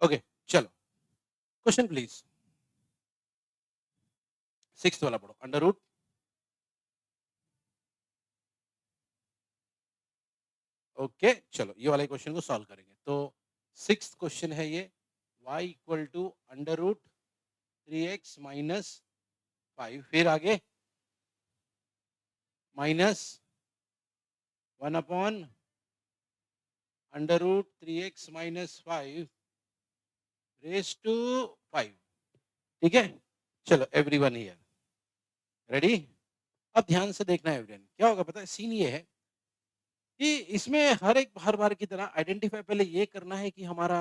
Okay, चलो question please. Sixth वाला पढ़ो। अंडर रूट ओके, चलो ये वाले क्वेश्चन को सॉल्व करेंगे। तो सिक्स्थ क्वेश्चन है ये, y equal to under root 3x minus 5, फिर आगे minus 1 upon under root 3x minus 5 raise to 5। ठीक है, चलो एवरीवन हियर रेडी। अब ध्यान से देखना है एवरीवन, क्या होगा पता है, सीन ये है कि इसमें हर बार की तरह आइडेंटिफाई पहले ये करना है कि हमारा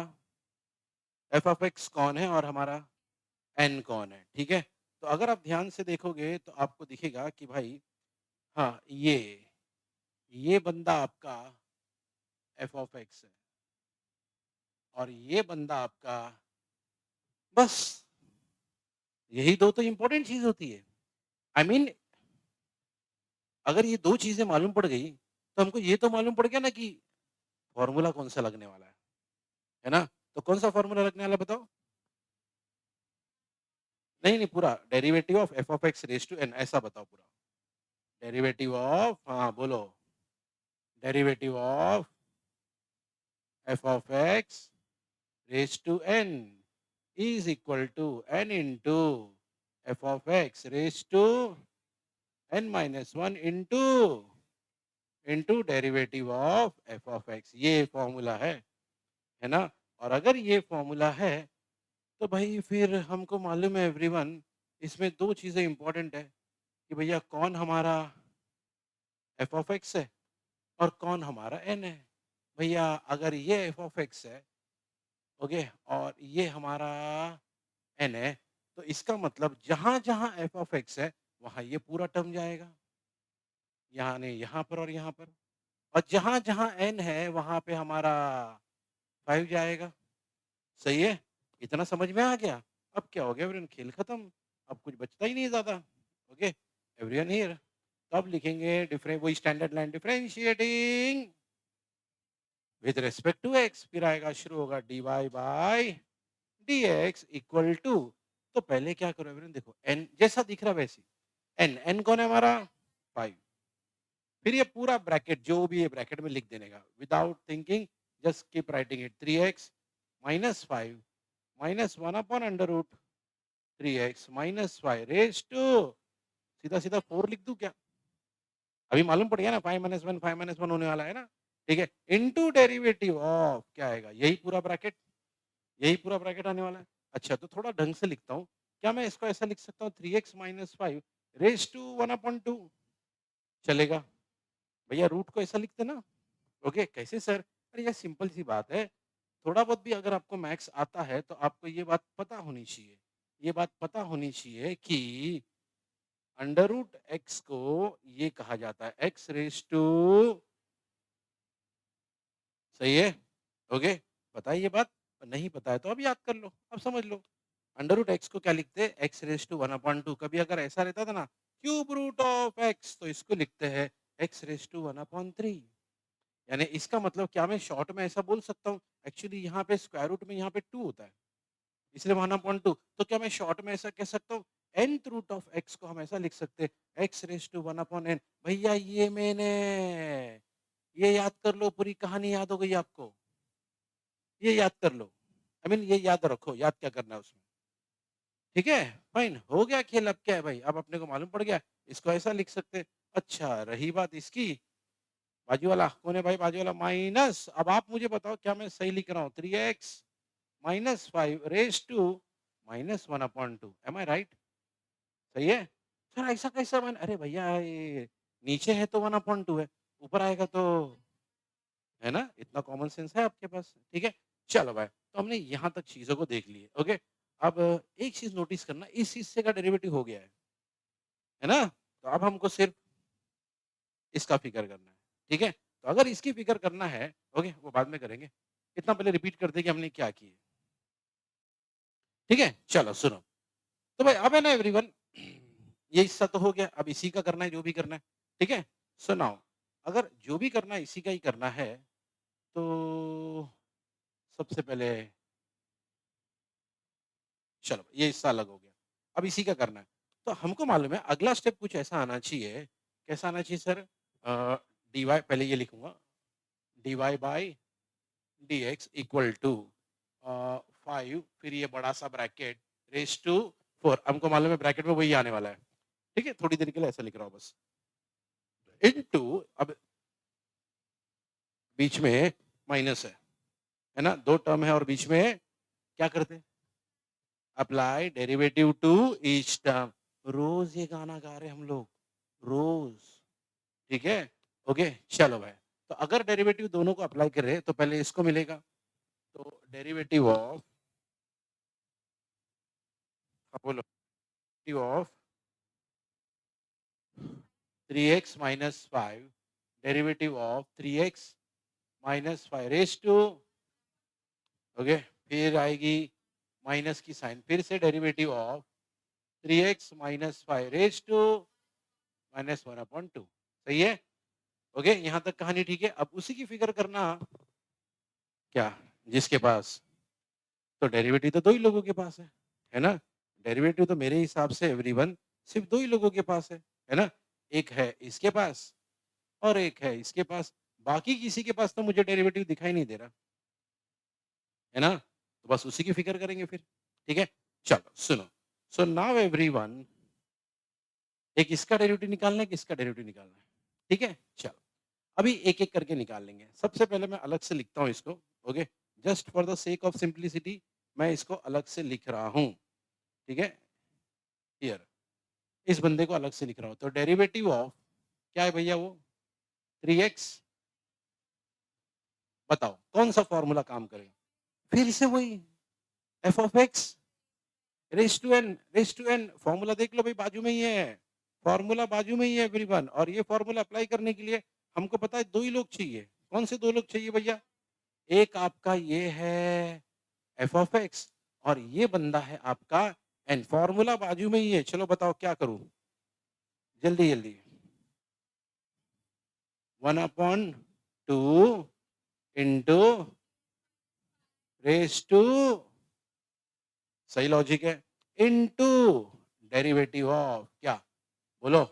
एफ ऑफ एक्स कौन है और हमारा एन कौन है। ठीक है, तो अगर आप ध्यान से देखोगे तो आपको दिखेगा कि भाई हाँ, ये बंदा आपका एफ ऑफ एक्स है और ये बंदा आपका, बस यही दो तो इंपॉर्टेंट चीज होती है। आई I मीन mean, अगर ये दो चीजें मालूम पड़ गई तो हमको ये तो मालूम पड़ गया ना कि फॉर्मूला कौन सा लगने वाला है ना? तो कौन सा फॉर्मूला लगने वाला बताओ? नहीं नहीं, पूरा derivative of F of x raise to N, ऐसा बताओ पूरा। डेरिवेटिव ऑफ, हाँ बोलो, derivative of F of x raise to N is equal to N into F of x raise to N minus one into derivative of F of X. ये formula है ना? और अगर ये फॉर्मूला है तो भाई फिर हमको मालूम है एवरीवन, इसमें दो चीजें इंपॉर्टेंट है कि भैया कौन हमारा एफ ऑफ एक्स है और कौन हमारा एन है। भैया अगर ये एफ ऑफ एक्स है, ओके, और ये हमारा एन है, तो इसका मतलब जहां जहां एफ ऑफ एक्स है वहां ये पूरा टर्म जाएगा, यानी यहाँ पर और यहाँ पर। और जहां जहां एन है वहां पे हमारा 5 जाएगा। सही है, इतना समझ में आ गया? अब क्या हो गया एवरीवन, खेल खत्म, अब कुछ बचता ही नहीं ज्यादा। ओके एवरीवन हियर, तो अब लिखेंगे डिफरेंट, वही standard line, differentiating with respect to X, फिर आएगा शुरू होगा dy by dx equal to, तो पहले क्या करो एवरीवन, देखो n जैसा दिख रहा वैसे, n कौन है हमारा 5, फिर ये पूरा ब्रैकेट जो भी है ब्रैकेट में लिख देने का without thinking, just keep writing it, 3x minus 5 minus 1 upon under root 3x minus 5 raise to, सीधा सीधा 4 लिख दूं क्या? अभी मालूम पड़ गया ना, 5 - 1 होने वाला है ना? ठीक है, इनटू डेरिवेटिव ऑफ क्या आएगा, यही पूरा ब्रैकेट आने वाला है। अच्छा, तो थोड़ा ढंग से लिखता हूँ, क्या मैं इसको ऐसा लिख सकता हूँ 3x माइनस 5 रेज टू 1/2, चलेगा? भैया रूट को ऐसा लिखते ना। ओके कैसे सर? अरे यार सिंपल सी बात है, थोड़ा बहुत भी अगर आपको मैथ्स आता है तो आपको ये बात पता होनी चाहिए, ये बात पता होनी चाहिए कि अंडर रूट एक्स को ये कहा जाता है एक्स रेज टू, सही है? ओके, पता है ये बात? नहीं पता है तो अब याद कर लो, अब समझ लो। अंडर रूट एक्स को क्या लिखते हैं, एक्स रेज टू 1/2। कभी अगर ऐसा रहता था ना क्यूब रूट ऑफ एक्स, तो इसको लिखते हैं एक्स रेज टू 1/3। यानी इसका मतलब क्या, मैं शॉर्ट में ऐसा बोल सकता हूँ, एक्चुअली यहाँ पे स्क्वायर रूट में यहाँ पे 2 होता है, इसलिए 1/2। तो क्या मैं शॉर्ट में ऐसा कह सकता हूँ, nth रूट ऑफ एक्स को हम ऐसा लिख सकते हैं एक्स रेज टू 1/n। भैया ये याद कर लो, पूरी कहानी याद हो गई आपको, ये याद कर लो। आई मीन ये याद रखो, याद क्या करना है उसमें। ठीक है, फाइन, हो गया खेल। अब क्या है भाई, अब अपने को मालूम पड़ गया, इसको ऐसा लिख सकते हैं। अच्छा रही बात इसकी, बाजू वाला कौन है भाई, बाजू वाला माइनस, अब आप मुझे बताओ क्या मैं सही लिख रहा हूँ, 3x minus 5 raise to -1/2, am I right? सही है? सर ऐसा कैसा मैंने, अरे भैया ये नीचे है तो 1/2 है, ऊपर आएगा तो, है ना? इतना कॉमन सेंस है आपके पास। ठीक है, चलो भाई, तो हमने यहाँ तक चीज़ों को देख लिए। ओके, अब एक चीज़ नोटिस करना, इस हिस्से का डेरिवेटिव हो गया है ना? तो अब हमको सिर्फ इसका फिगर करना है। ठीक है? तो अगर इसकी फिगर करना है, ओके, वो बाद में करेंगे। इतना पहले रिपीट कर दें कि हमने क्या किए। ठीक है? चलो सुनो। तो भाई अब है ना एवरीवन, ये हिस्सा तो हो गया, अब इसी का करना है जो भी करना है। ठीक है? सो नाउ, अगर जो भी करना है इसी का ही करना है, तो सबसे पहले चलो ये हिस्सा अलग हो गया। अब इसी का करना है। तो हमको मालूम है अगला स्टेप कुछ ऐसा आना चाहिए, कैसा आना चाहिए सर? dy पहले ये लिखूँगा, dy by dx equal to 5 फिर ये बड़ा-सा ब्रैकेट रेज़ टू 4 हमको मालूम है ब्रैकेट में वही आने वाला है। ठीक है? थोड़ी देर के लिए ऐसा लिख रहा हूँ बस। इनटू अब बीच में माइनस है ना? 2 टर्म है और बीच में क्या करते हैं? Apply derivative to each term. रोज़ ये गाना गा रहे हैं हम लोग, रोज़। ठीक है? ओके, चलो भाई। तो अगर डेरिवेटिव दोनों को अप्लाई कर रहे हैं तो पहले इसको मिलेगा। तो डेरिवेटिव ऑफ हाँ, बोलो। Derivative of 3x minus 5 derivative of 3x minus 5 raise to okay, फिर आएगी माइनस की साइन, फिर से derivative of 3x minus 5 raise to minus 1 upon 2। सही है? ओके, यहाँ तक कहानी ठीक है। अब उसी की फिगर करना क्या जिसके पास तो डेरिवेटिव तो 2 ही लोगों के पास है ना? डेरिवेटिव तो मेरे हिसाब से एवरीवन सिर्फ़ 2 ही लोगों के पास है ना? एक है इसके पास और एक है इसके पास। बाकी किसी के पास तो मुझे डेरिवेटिव दिखाई नहीं दे रहा, है ना? तो बस उसी की फिगर करेंगे फिर, ठीक है? चलो सुनो, सो नाउ एवरीवन एक इसका डेरिवेटिव निकालना है, एक इसका डेरिवेटिव निकालना है, ठीक है? चलो, अभी एक-एक करके निकाल लेंगे। सबसे पहले मैं अलग से लिखता हूँ इसको, okay? Just for the sake of simplicity मैं इसको अलग से लिख रहा हूँ, ठीक है? हियर इस बंदे को अलग से लिख रहा हूँ। तो डेरिवेटिव ऑफ क्या है भैया वो? 3x बताओ कौन-सा फ़ॉर्मूला काम करेगा? फिर से वही F of X raise to N formula देख लो भाई बाजू में ही है। फ़ॉर्मूला बाजू में ही है एवरीवन और ये फ़ॉर्मूला अप्लाई करने के लिए हमको पता है 2 ही लोग चाहिए। कौन से 2 लोग चाहिए भैया? एक आपका ये है एफ ऑफ एक्स और ये बंदा है आपका एन। फ़ॉर्मूला बाजू में ही है। चलो बताओ क्या करूँ? जल्दी-जल्दी। 1 अपॉन 2 इंटू रेज़ टू सही लॉजिक है, इंटू डेरिवेटिव ऑफ क्या? बोलो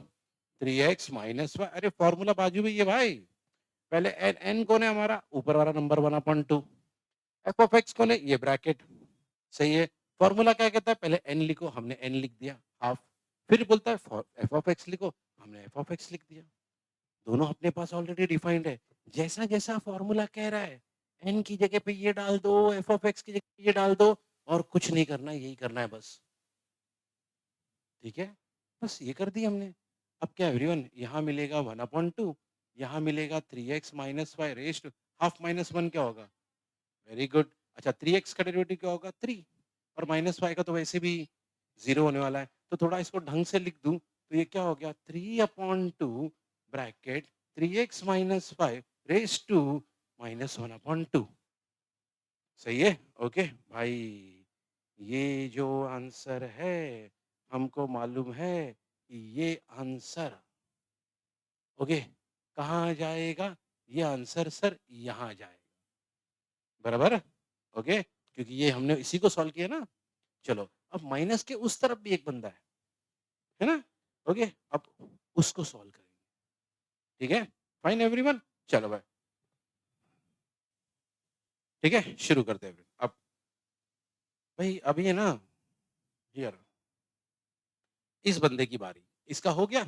3x माइनस वन अरे फॉर्मूला बाजू में ही है भाई। पहले एन एन कौन है हमारा? ऊपर वाला number 1 upon 2। F of x कौन है? ये ब्रैकेट। सही है। फॉर्मूला क्या कहता है? पहले एन लिखो, हमने एन लिख दिया हाफ। फिर बोलता है एफ ऑफ एक्स लिखो, हमने एफ ऑफ एक्स लिख दिया। दोनों अपने पास ऑलरेडी डिफाइंड है। जैसा जैसा फॉर्मूला कह रहा है एन की जगह पे ये डाल दो, एफ ऑफ एक्स की जगह पे ये डाल दो और कुछ नहीं करना, यही करना है बस। ठीक है? बस ये कर दिया हमने। अब क्या एवरीवन यहाँ मिलेगा 1 अपॉन 2 यहाँ मिलेगा 3x minus 5 raise to half minus 1 क्या होगा? Very good. अच्छा 3x का डेरिवेटिव क्या होगा? 3 और माइनस 5 का तो वैसे भी 0 होने वाला है। तो थोड़ा इसको ढंग से लिख दूँ तो ये क्या हो गया? 3 upon 2 bracket 3x minus 5 raise to minus 1 upon 2 सही है? ओके भाई ये जो आंसर है हमको मालूम है कि ये आंसर ओके कहाँ जाएगा? ये आंसर सर यहाँ जाएगा। बराबर? ओके क्योंकि ये हमने इसी को सॉल्व किया ना। चलो अब माइनस के उस तरफ भी एक बंदा है ना? ओके अब उसको सॉल्व करेंगे। ठीक है? Fine everyone? चलो भाई ठीक है शुरू करते हैं फिर। अब भाई अभी है ना हियर इस बंदे की बारी। इसका हो गया,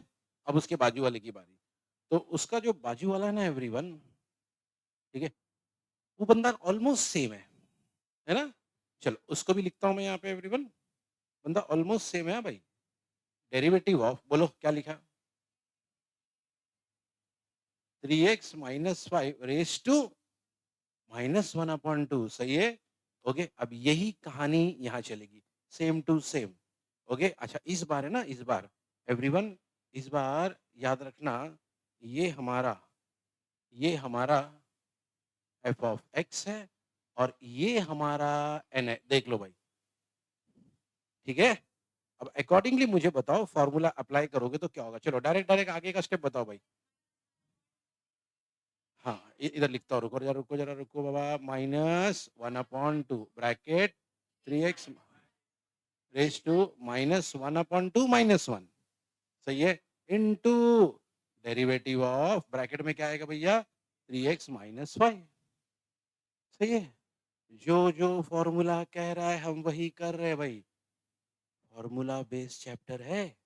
अब उसके बाजू वाले की बारी। तो उसका जो बाजू वाला है ना एवरीवन, ठीक है? वो बंदा ऑलमोस्ट सेम है ना? चलो उसको भी लिखता हूँ मैं यहाँ पे एवरीवन, बंदा ऑलमोस्ट सेम है भाई। डेरिवेटिव ऑफ बोलो क्या लिखा? 3x minus 5 raise to minus 1 upon 2 सही है? ओके अब यही कहानी यहाँ चलेगी, सेम टू सेम। ओके अच्छा इस बार है ना इस बार एवरीवन इस बार याद रखना ये हमारा ये हमारा एफ ऑफ एक्स है और ये हमारा एन है। देख लो भाई, ठीक है? अब अकॉर्डिंगली मुझे बताओ फॉर्मूला अप्लाई करोगे तो क्या होगा? चलो डायरेक्ट डायरेक्ट आगे का स्टेप बताओ भाई। हाँ, इधर लिखता हूँ रुको जरा रुको बाबा minus 1 upon 2 bracket 3x raise to -1/2 -1, सही है, इनटू डेरिवेटिव ऑफ ब्रैकेट में क्या आएगा भैया 3x - 5, सही है। जो जो फॉर्मूला कह रहा है हम वही कर रहे हैं भाई, फॉर्मूला बेस्ड चैप्टर है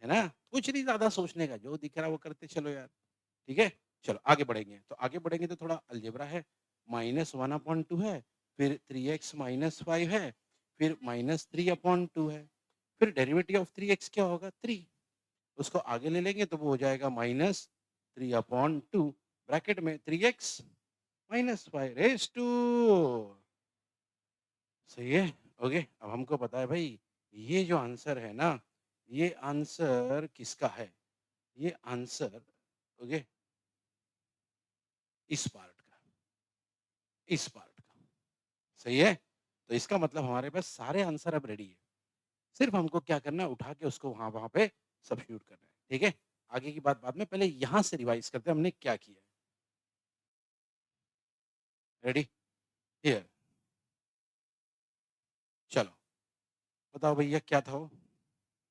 ना? कुछ नहीं ज़्यादा सोचने का, जो दिख रहा है वो करते चलो यार, ठीक है? चलो आगे बढ़ेंगे, तो आगे बढ़ेंगे तो थोड़ा अलजेब्रा है, -1/2 है, फिर 3x - 5 है, फिर -3/2 है, फिर डेरिवेटिव ऑफ 3x क्या होगा 3, उसको आगे ले लेंगे तो वो हो जाएगा -3/2 ब्रैकेट में 3x -5 रेज़ टू, सही है? ओके, अब हमको पता है भाई, ये जो आंसर है ना, ये आंसर किसका है? ये आंसर, ओके, इस पार्ट का, इस पार्ट का, सही है? तो इसका मतलब हमारे पास सारे आंसर अब रेडी है। सिर्फ हमको क्या करना है, उठा के उसको वहाँ वहाँ पे सब्स्टिट्यूट करना है, ठीक है? आगे की बात बाद में, पहले यहाँ से रिवाइज़ करते हैं हमने क्या किया है। रेडी? हियर, चलो, बताओ भैया क्या था वो?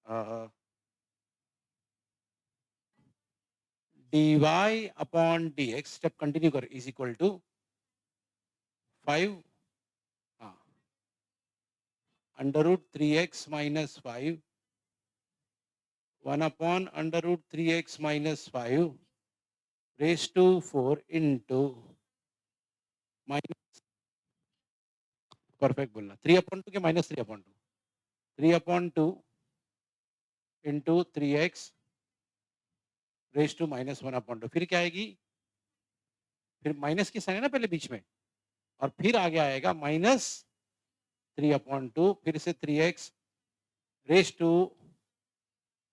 अ, dy upon dx, step continue कर, इज़ इक्वल टू 5, हाँ, √3x - 5, 1 upon √3x - 5 raise to 4 into minus, perfect बोलना, 3/2 के -3/2? 3/2 इंटू 3x रेज़ टू -1/2, फिर क्या आएगी? फिर माइनस की साइन है ना पहले बीच में, और फिर आगे आएगा -3/2, फिर से 3x रेज़ टू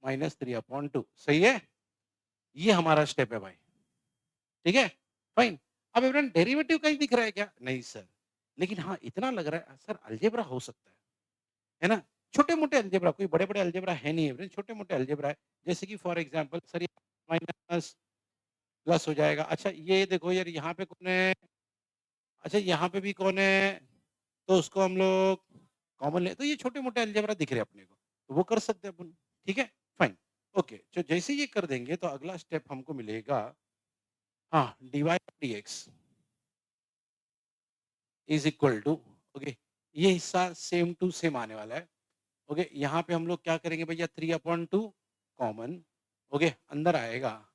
-3/2, सही है? ये हमारा स्टेप है भाई, ठीक है? फाइन। अब एवरीवन डेरिवेटिव कहीं दिख रहा है क्या? नहीं सर। लेकिन हाँ, इतना लग रहा है सर अलजेब्रा हो सकता है ना? छोटे-मोटे अलजेब्रा, कोई बड़े-बड़े अलजेब्रा है नहीं एवरीवन, छोटे-मोटे अलजेब्रा है। जैसे कि फॉर एग्जांपल सर ये माइनस प्लस हो जाएगा। अच्छा ये देखो यार, यहाँ पे कौन है? अच्छा यहाँ पे भी कौन है? तो उसको हम लोग कॉमन ले, तो ये छोटे-मोटे अलजेब्रा दिख रहे हैं अपने को, तो वो कर सकते हैं अपन, ठीक है? Fine, okay. तो जैसे ये कर देंगे तो अगला स्टेप हमको मिलेगा, हाँ, dy dx is equal to, okay, ये हिस्सा सेम टू सेम आने वाला है, ओके। यहाँ पे हम लोग क्या करेंगे भैया 3/2 कॉमन, ओके, अंदर आएगा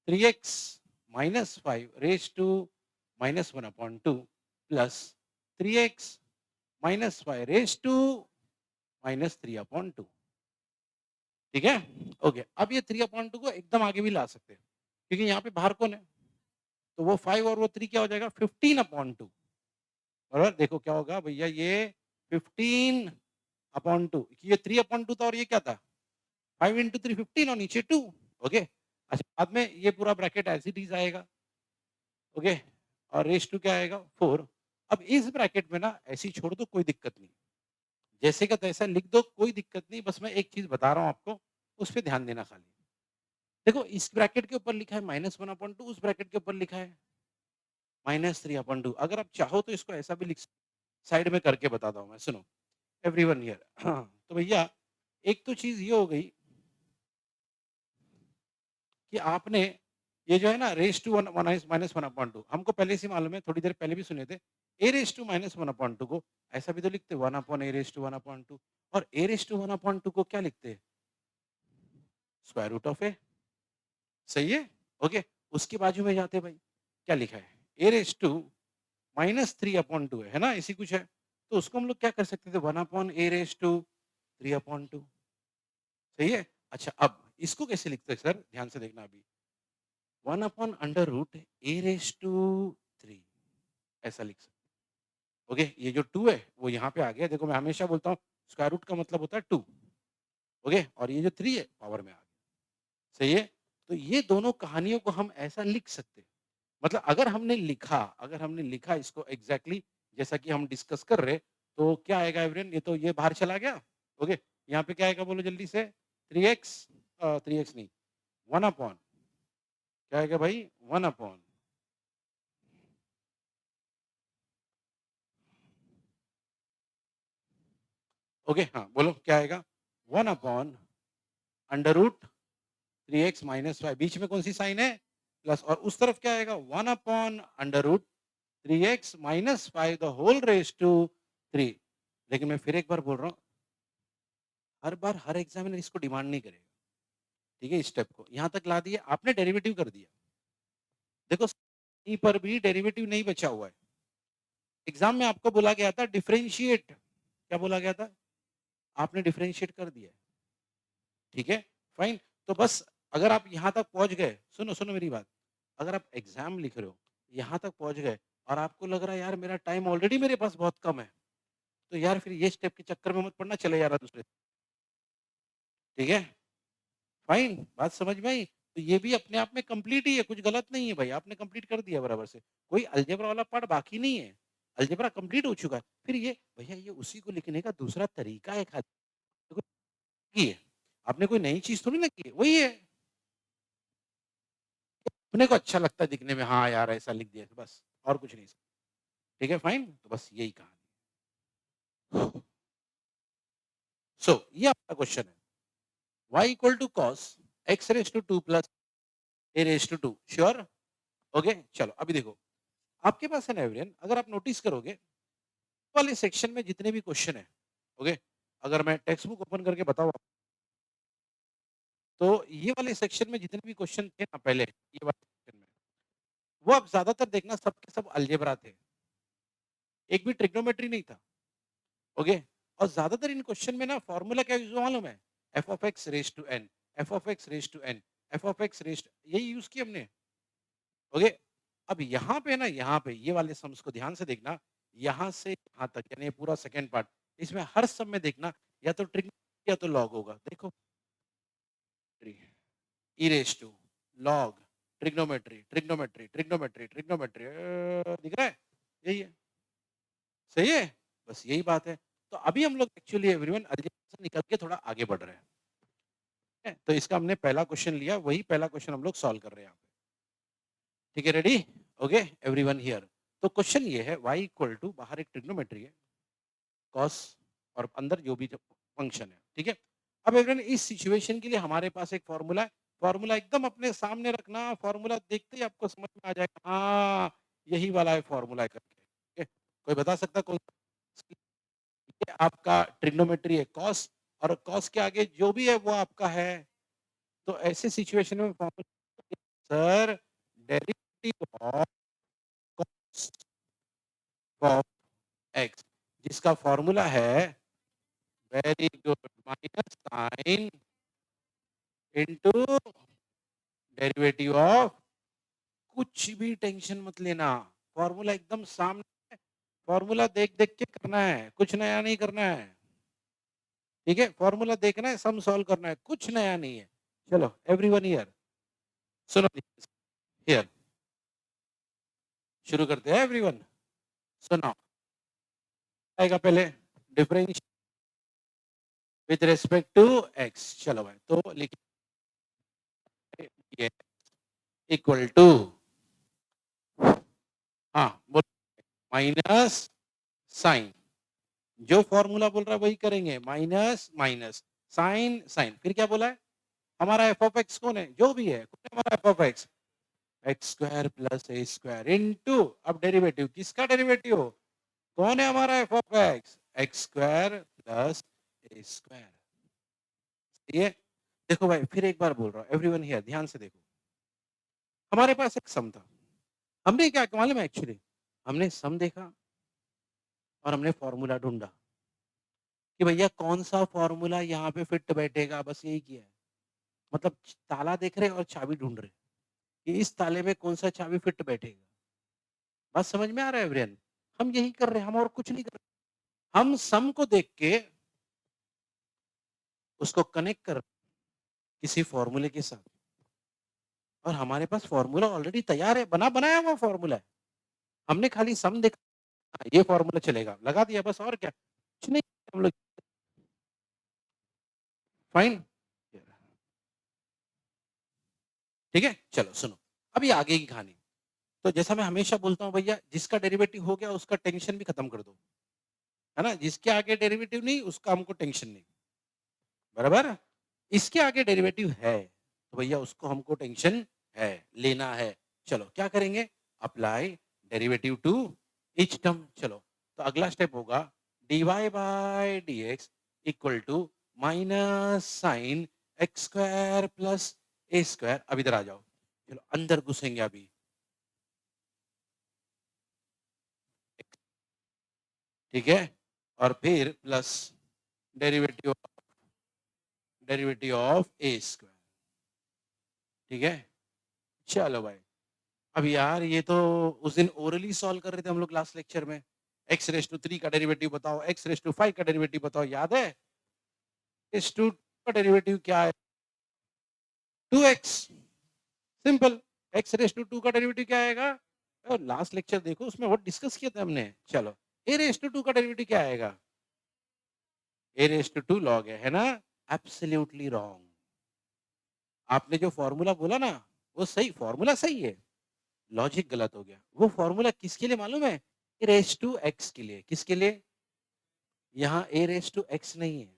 3x - 5 raise to -1/2 plus 3x -5 raise to -3/2, ठीक है? ओके, अब ये 3/2 को एकदम आगे भी ला सकते हैं, क्योंकि यहाँ पे बाहर कौन है? तो वो 5 और वो 3 क्या हो जाएगा 15/2, बराबर? देखो क्या होगा भैया, ये 15/2, ये 3/2 था और ये क्या था? 5 इंटू 3 15 और नीचे 2, ओके। अच्छा बाद में ये पूरा ब्रैकेट एज़ इट इज़ आएगा, ओके, और रेज़ टू क्या आएगा 4। अब इस ब्रैकेट में ना ऐसे ही छोड़ दो, कोई दिक्कत नहीं। जैसे का तैसा लिख दो, कोई दिक्कत नहीं, बस मैं एक चीज़ बता रहा हूँ आपको, उस पे ध्यान देना खाली। देखो इस ब्रैकेट के ऊपर लिखा है -1/2, उस ब्रैकेट के ऊपर लिखा है -3/2। अगर आप चाहो तो इसको ऐसा भी लिख साइड में करके बताता हूँ मैं, सुनो। एवरीवन हियर, तो भैया एक तो चीज़ ये हो गई कि आपने ये जो है ना रेज़ टू वन -1/2 हमको पहले से मालूम है, थोड़ी देर पहले भी सुने थे। a रेज़ टू -1/2 को ऐसा भी तो लिखते 1/a रेज़ टू 1/2, और a रेज़ टू 1/2 को क्या लिखते हैं? स्क्वायर रूट ऑफ a, सही है? ओके, उसके बाजू में जाते हैं भाई, क्या लिखा है? a रेज़ टू -3/2 है ना? ऐसी कुछ है। तो उसको हम लोग क्या कर सकते थे 1/a रेज़ टू 3/2, सही है? अच्छा अब इसको कैसे लिखते हैं सर? ध्यान से देखना अभी। 1/√a रेज़ टू 3, ऐसा लिख सकते हैं। ओके, ये जो 2 है वो यहाँ पे आ गया। देखो मैं हमेशा बोलता हूँ स्क्वायर रूट का मतलब होता है 2, ओके, और ये जो 3 है पावर में आ गया, सही है? तो ये दोनों कहानियों को हम ऐसा लिख सकते हैं। मतलब अगर हमने लिखा इसको एग्ज़ैक्टली जैसा कि हम डिस्कस कर रहे, तो क्या आएगा एवरीवन? ये तो ये बाहर चला गया, ओके। यहाँ पे क्या आएगा बोलो जल्दी से? 3x, 3x नहीं, 1 अपॉन, क्या आएगा भाई? 1 अपॉन, ओके, हाँ, बोलो क्या आएगा? 1 upon under root 3x minus 5, बीच में कौन सी साइन है? प्लस, और उस तरफ क्या आएगा? 1 upon under root 3x minus 5 the whole raise to 3। लेकिन मैं फिर एक बार बोल रहा हूँ, हर बार हर एग्जामिनर इसको डिमांड नहीं करेगा, ठीक है? इस स्टेप को यहाँ तक ला दिया आपने, डेरिवेटिव कर दिया। देखो कहीं पर भी डेरिवेटिव नहीं बचा हुआ है। एग्जाम में आपको बोला गया था डिफरेंशिएट, क्या बोला गया था? आपने डिफरेंशिएट कर दिया, ठीक है, फाइन। तो बस अगर आप यहाँ तक पहुंच गए, सुनो सुनो मेरी बात, अगर आप एग्जाम लिख रहे हो, यहाँ तक पहुंच गए और आपको लग रहा है यार मेरा टाइम ऑलरेडी मेरे पास बहुत कम है, तो यार फिर ये स्टेप के चक्कर में मत पड़ना, चले यार दूसरे, ठीक है, फाइन, बात समझ में आई? तो ये भी अपने आप में कंप्लीट ही है, कुछ गलत नहीं है भाई, आपने कंप्लीट कर दिया बराबर से, कोई अलजेब्रा वाला पार्ट बाकी नहीं है, अलजेब्रा कंप्लीट हो चुका है। फिर ये भैया ये उसी को लिखने का दूसरा तरीका है, देखो, ये है। आपने कोई नई चीज थोड़ी ना की है, वही है, अपने को अच्छा लगता है दिखने में, हाँ यार ऐसा लिख दिया बस, और कुछ नहीं, ठीक है, फाइन, तो बस यही कहानी। ये आपका क्वेश्चन है, y equal to cos x raise to 2 plus a raise to 2, sure? Okay, चलो अभी देखो, आपके पास है ना एवरियन, अगर आप नोटिस करोगे वाले सेक्शन में जितने भी क्वेश्चन है, ओके, अगर मैं टेक्स्ट बुक ओपन करके बताऊँ, तो ये वाले सेक्शन में जितने भी क्वेश्चन थे ना पहले, ये वाले सेक्शन में, वो आप ज्यादातर देखना सब के सब अलजेब्रा थे, एक भी ट्रिग्नोमेट्री नहीं था, ओके। और ज्यादातर इन क्वेश्चन में ना फॉर्मूला क्या यूज हुआ मालूम है? F of x raise to N, F of x raise to N, F of x raise, यही यूज किया हमने, ओके। अब यहाँ पे ना, यहाँ पे ये वाले सम्स को ध्यान से देखना, यहाँ से यहाँ तक यानी ये पूरा सेकेंड पार्ट, इसमें हर सम में देखना या तो ट्रिग्न या तो लॉग होगा, देखो e raise to log trigonometry trigonometry trigonometry trigonometry, दिख रहा है? यही है, सही है, बस यही बात है। तो अभी हम लोग एक्चुअली एवरीवन अलजेब्रा से निकल के थोड़ा आगे बढ़ रहे हैं, तो इसका हमने पहला क्वेश्चन लिया, वही पहला क्वेश्चन हम लोग सॉल्व कर रहे हैं यहाँ पे, ठीक है, रेडी? Okay, everyone here. तो क्वेश्चन ये है, y इक्वल टू, बाहर एक ट्रिग्नोमेट्री है, cos, और अंदर जो भी फंक्शन है, ठीक है। अब एवरीवन इस सिचुएशन के लिए हमारे पास एक फॉर्मूला है, फॉर्मूला एकदम अपने सामने रखना, फॉर्मूला देखते ही आपको समझ में आ जाएगा, हाँ यही वाला है फॉर्मूला है करके, ठीक है? कोई बता सकता कौन? ये आपका ट्रिग्नोमेट्री है कॉस, और कॉस के आगे जो भी है वो आपका है, तो ऐसे सिचुएशन में formula, sir derivative of cos of x, जिसका फॉर्मूला है, very good, minus sine into derivative of, कुछ भी टेंशन मत लेना, फॉर्मूला एकदम सामने, फॉर्मूला देख देख के करना है, कुछ नया नहीं करना है, ठीक है, फॉर्मूला देखना है, सम सॉल्व करना है, कुछ नया नहीं है। चलो एवरीवन हियर, सुनो हियर, शुरू करते हैं एवरीवन, सुनो, आएगा पहले differential with respect to X, चलो भाई, तो लिखिए इक्वल टू, हाँ बोल, माइनस साइन, जो फॉर्मूला बोल रहा है वही करेंगे, माइनस माइनस साइन साइन, फिर क्या बोला है? हमारा एफ ऑफ एक्स कौन है? जो भी है, कौन है हमारा F of x? X square plus A square into, अब डेरिवेटिव किसका डेरिवेटिव? कौन है हमारा F of x? X square plus A square, ये देखो भाई, फिर एक बार बोल रहा हूँ एवरीवन हियर, ध्यान से देखो, हमारे पास एक सम था, हमने क्या मालूम है एक्चुअली, हमने सम देखा और हमने फॉर्मूला ढूंढा कि भैया कौन सा फॉर्मूला यहाँ पे फिट बैठेगा, बस यही किया है, मतलब ताला देख रहे और चाबी ढूंढ रहे कि इस ताले में कौन सा चाबी फिट बैठेगा, बात समझ में आ रहा है एवरीवन? हम यही कर रहे हैं, हम और कुछ नहीं कर रहे, हम सम को देख के उसको कनेक्ट कर किसी फॉर्मूले के साथ, और हमारे पास फॉर्मूला ऑलरेडी तैयार है, बना बनाया हुआ फॉर्मूला है, हमने खाली सम देखा, हाँ, ये फॉर्मूला चलेगा, लगा दिया बस, और क्या, कुछ नहीं, हम लोग फाइन, ठीक है, चलो सुनो, अभी आगे की कहानी। तो जैसा मैं हमेशा बोलता हूँ भैया, जिसका डेरिवेटिव हो गया उसका टेंशन भी खत्म कर दो, है ना? जिसके आगे डेरिवेटिव नहीं उसका हमको टेंशन नहीं, बराबर? इसके आगे डेरिवेटिव है, तो भैया उसको हमको टेंशन है, लेना है। चलो क्या करेंगे? Apply derivative to each term. चलो, तो अगला स्टेप होगा dy by dx equal to minus sine x square plus A square. अब इधर आ जाओ, चलो अंदर घुसेंगे अभी, ठीक है? और फिर plus derivative of A square, ठीक है? चलो भाई, अब यार ये तो उस दिन ओरली सॉल्व कर रहे थे हम लोग लास्ट लेक्चर में। एक्स रेस टू 3 का डेरिवेटिव बताओ, एक्स रेस टू 5 का डेरिवेटिव बताओ, याद है? एक्स टू का डेरिवेटिव क्या है? 2x। Simple. X raise to 2 का डेरिवेटिव क्या आएगा? और लास्ट लेक्चर देखो, उसमें बहुत डिस्कस किया था हमने। चलो, ए रेस टू 2 का डेरिवेटिव क्या आएगा? ए रेस टू 2 लॉग है ना? Absolutely wrong. आपने जो फॉर्मूला बोला ना, वो सही फॉर्मूला सही है, लॉजिक गलत हो गया। वो फॉर्मूला किसके लिए मालूम है? ए रेस टू एक्स के लिए। किसके लिए? यहाँ ए रेस टू एक्स नहीं है,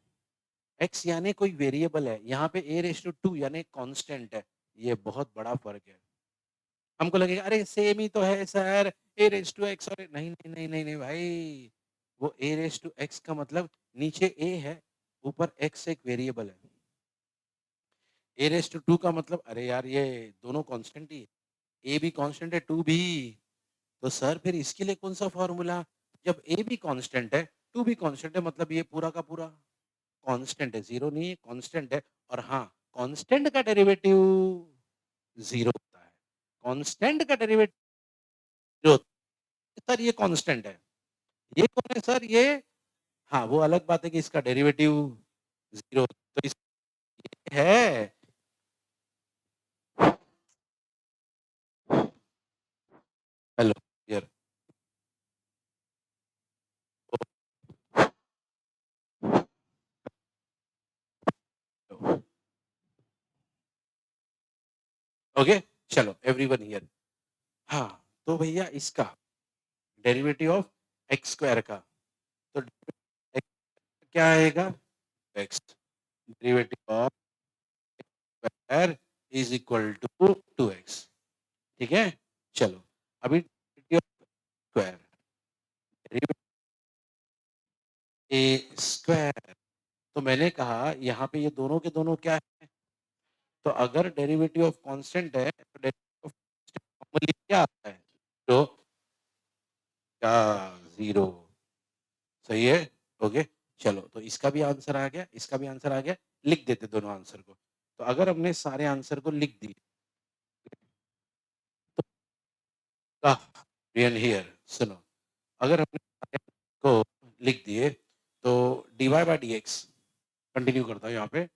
एक्स यानी कोई वेरिएबल है, यहाँ पे ए रेस टू 2 यानी कांस्टेंट है। ये बहुत बड़ा फर्क है। हमको लगेगा अरे सेम ही तो है sir, A raise to X. और नहीं नहीं नहीं नहीं नहीं भाई, वो ए रेस टू एक्स का मतलब नीचे ए है, ऊपर एक्स एक वेरिएबल है। ए रेस टू 2 का मतलब अरे यार ये दोनों कांस्टेंट ही है, ए भी कांस्टेंट है, 2 भी। तो सर फिर इसके लिए कौन सा फॉर्मूला? जब ए भी कांस्टेंट है, 2 भी कांस्टेंट है, मतलब ये पूरा का पूरा कांस्टेंट है, जीरो नहीं है, कांस्टेंट है। और हाँ, कांस्टेंट का डेरिवेटिव जीरो होता है। कांस्टेंट का डेरिवेटिव जीरो। सर ये कांस्टेंट है, ये कौन है सर? ये हाँ, वो अलग बात है कि इसका डेरिवेटिव जीरो, तो इस है। हेलो यार, ओके, चलो एवरीवन हियर। हाँ, तो भैया इसका डेरिवेटिव ऑफ एक्स स्क्वायर का, तो x क्या आएगा? X derivative of square is equal to 2x, ठीक है? चलो, अभी derivative of square, derivative A square, तो मैंने कहा यहाँ पे ये दोनों के दोनों क्या है? तो अगर डेरिवेटिव ऑफ कांस्टेंट है तो डेरिवेटिव ऑफ नॉर्मली क्या आता है? तो क्या? जीरो। सही है? ओके, चलो तो इसका भी आंसर आ गया, इसका भी आंसर आ गया। लिख देते दोनों आंसर को। तो अगर हमने सारे आंसर को लिख दिए तो हियर सुनो, अगर हमने सारे को लिख दिए तो dy बाय dx, कंटिन्यू करता हूँ यहाँ पे,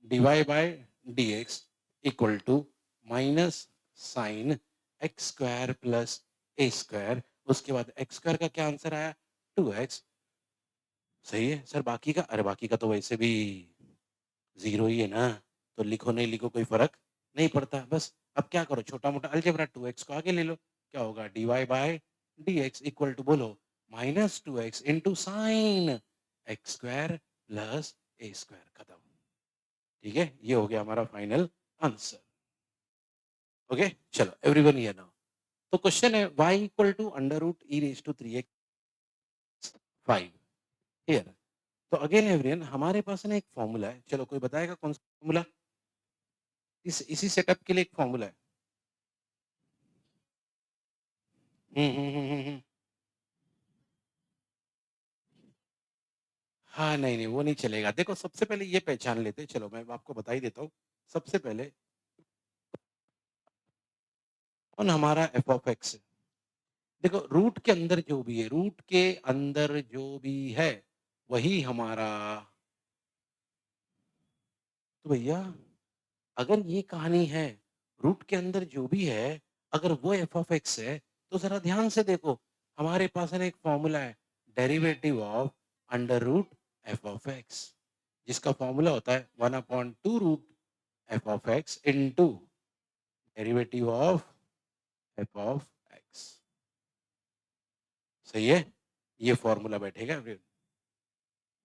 dy by dx equal to minus sine x square plus A square. उसके बाद एक्स स्क्वायर का क्या आंसर आया? 2x। सही है सर, बाकी का? अरे बाकी का तो वैसे भी जीरो ही है ना, तो लिखो नहीं लिखो कोई फर्क नहीं पड़ता। बस अब क्या करो, छोटा मोटा अलजेब्रा, 2x को आगे ले लो। क्या होगा? dy by dx equal to बोलो minus 2x into sine x square plus ए स्क्वायर। खत्म। ठीक है, ये हो गया हमारा फाइनल आंसर। ओके, चलो एवरीवन हियर नाउ। तो क्वेश्चन है y equal to under root e raise to 3x 5 here. तो अगेन एवरीवन, हमारे पास ना एक फॉर्मूला है, चलो कोई बताएगा कौन सा फॉर्मूला? इसी सेटअप के लिए एक फॉर्मूला है। हुँ। हाँ, नहीं, नहीं वो नहीं चलेगा। देखो सबसे पहले ये पहचान लेते हैं, चलो मैं आपको बता ही देता हूँ। सबसे पहले कौन हमारा एफ ऑफ एक्स है? देखो रूट के अंदर जो भी है, रूट के अंदर जो भी है, वही हमारा। तो भैया अगर ये कहानी है, रूट के अंदर जो भी है, अगर वो एफ ऑफ एक्स है, तो ज़रा ध्यान से देखो, हमारे पास है ना एक फॉर्मूला है, derivative of under root F of x, जिसका फॉर्मूला होता है 1/2 root F of x into derivative of F of x. सही है? ये फॉर्मूला बैठेगा।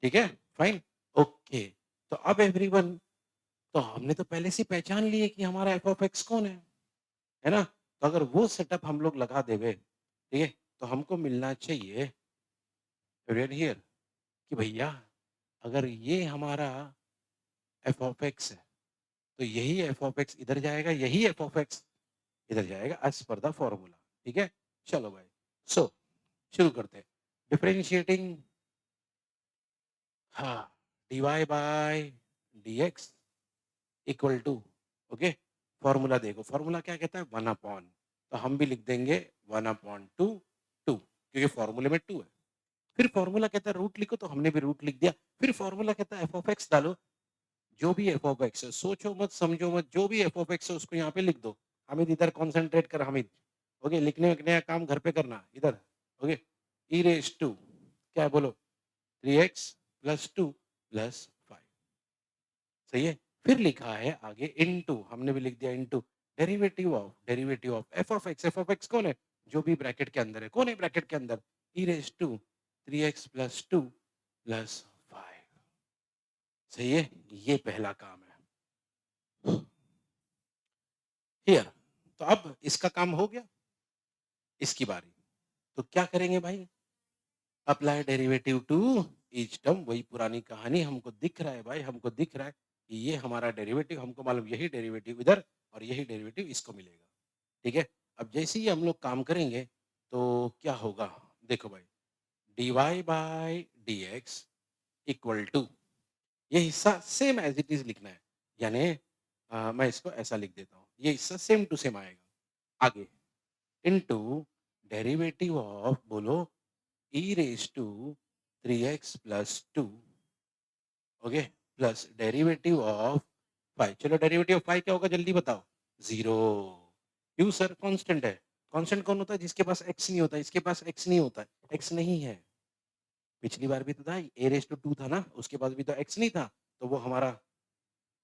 ठीक है? फाइन? ओके। तो अब एवरीवन, तो हमने तो पहले से ही पहचान लिए कि हमारा एफ ऑफ एक्स कौन है ना? तो अगर वो सेटअप हम लोग लगा देंगे, ठीक है? तो हमको मिलना चाहिए रीड हियर कि भैया अगर ये हमारा एफ ऑफ एक्स है, तो यही एफ ऑफ एक्स इधर जाएगा, यही एफ ऑफ एक्स इधर जाएगा एज़ पर द फॉर्मूला, ठीक है? चलो भाई, सो शुरू करते हैं। डिफरेंशिएटिंग, हाँ, dy by dx equal to, okay, formula देखो, फॉर्मूला क्या कहता है 1 अपॉन, तो हम भी लिख देंगे 1 अपॉन 2 2 क्योंकि फॉर्मूले में 2 है। फिर फॉर्मूला कहता है रूट लिखो, तो हमने भी रूट लिख दिया। फिर फॉर्मूला कहता है एफ ऑफ एक्स डालो, जो भी एफ ऑफ एक्स है, सोचो मत समझो मत, जो भी एफ ऑफ एक्स है उसको यहाँ पे लिख दो। हामिद इधर कॉन्सेंट्रेट कर हामिद, ओके, लिखने लिखने का काम घर पे करना इधर, ओके। ई रेस टू क्या है बोलो, 3x प्लस 2 प्लस 5, सही है। फिर लिखा है आगे इनटू, हमने भी लिख दिया into derivative of F of x. F of x कौन है, जो भी ब्रैकेट के अंदर है, कौन है ब्रैकेट के अंदर, e raise to 3x plus 2 plus 5, सही है। ये पहला काम है हियर। तो अब इसका काम हो गया, इसकी बारी। तो क्या करेंगे भाई, apply derivative to each term, वही पुरानी कहानी, हमको दिख रहा है भाई, हमको दिख रहा है कि ये हमारा डेरिवेटिव, हमको मालूम यही डेरिवेटिव इधर और यही डेरिवेटिव इसको मिलेगा, ठीक है। अब जैसे ही हम लोग काम करेंगे तो क्या होगा, देखो भाई, dy by dx equal to, ये हिस्सा सेम एज इट इज लिखना है, यानी मैं इसको ऐसा लिख देता हूँ, ये हिस्सा सेम टू सेम आएगा आगे, इनटू डेरिवेटिव ऑफ बोलो e raise to 3x plus 2, okay, plus derivative of 5। चलो डेरिवेटिव ऑफ 5 क्या होगा जल्दी बताओ, 0। क्यों सर, कांस्टेंट है। कांस्टेंट कौन होता है, जिसके पास x नहीं होता, इसके पास x नहीं होता, x नहीं है। पिछली बार भी तो था, a रेज टू 2 था ना, उसके पास भी तो x नहीं था, तो वो हमारा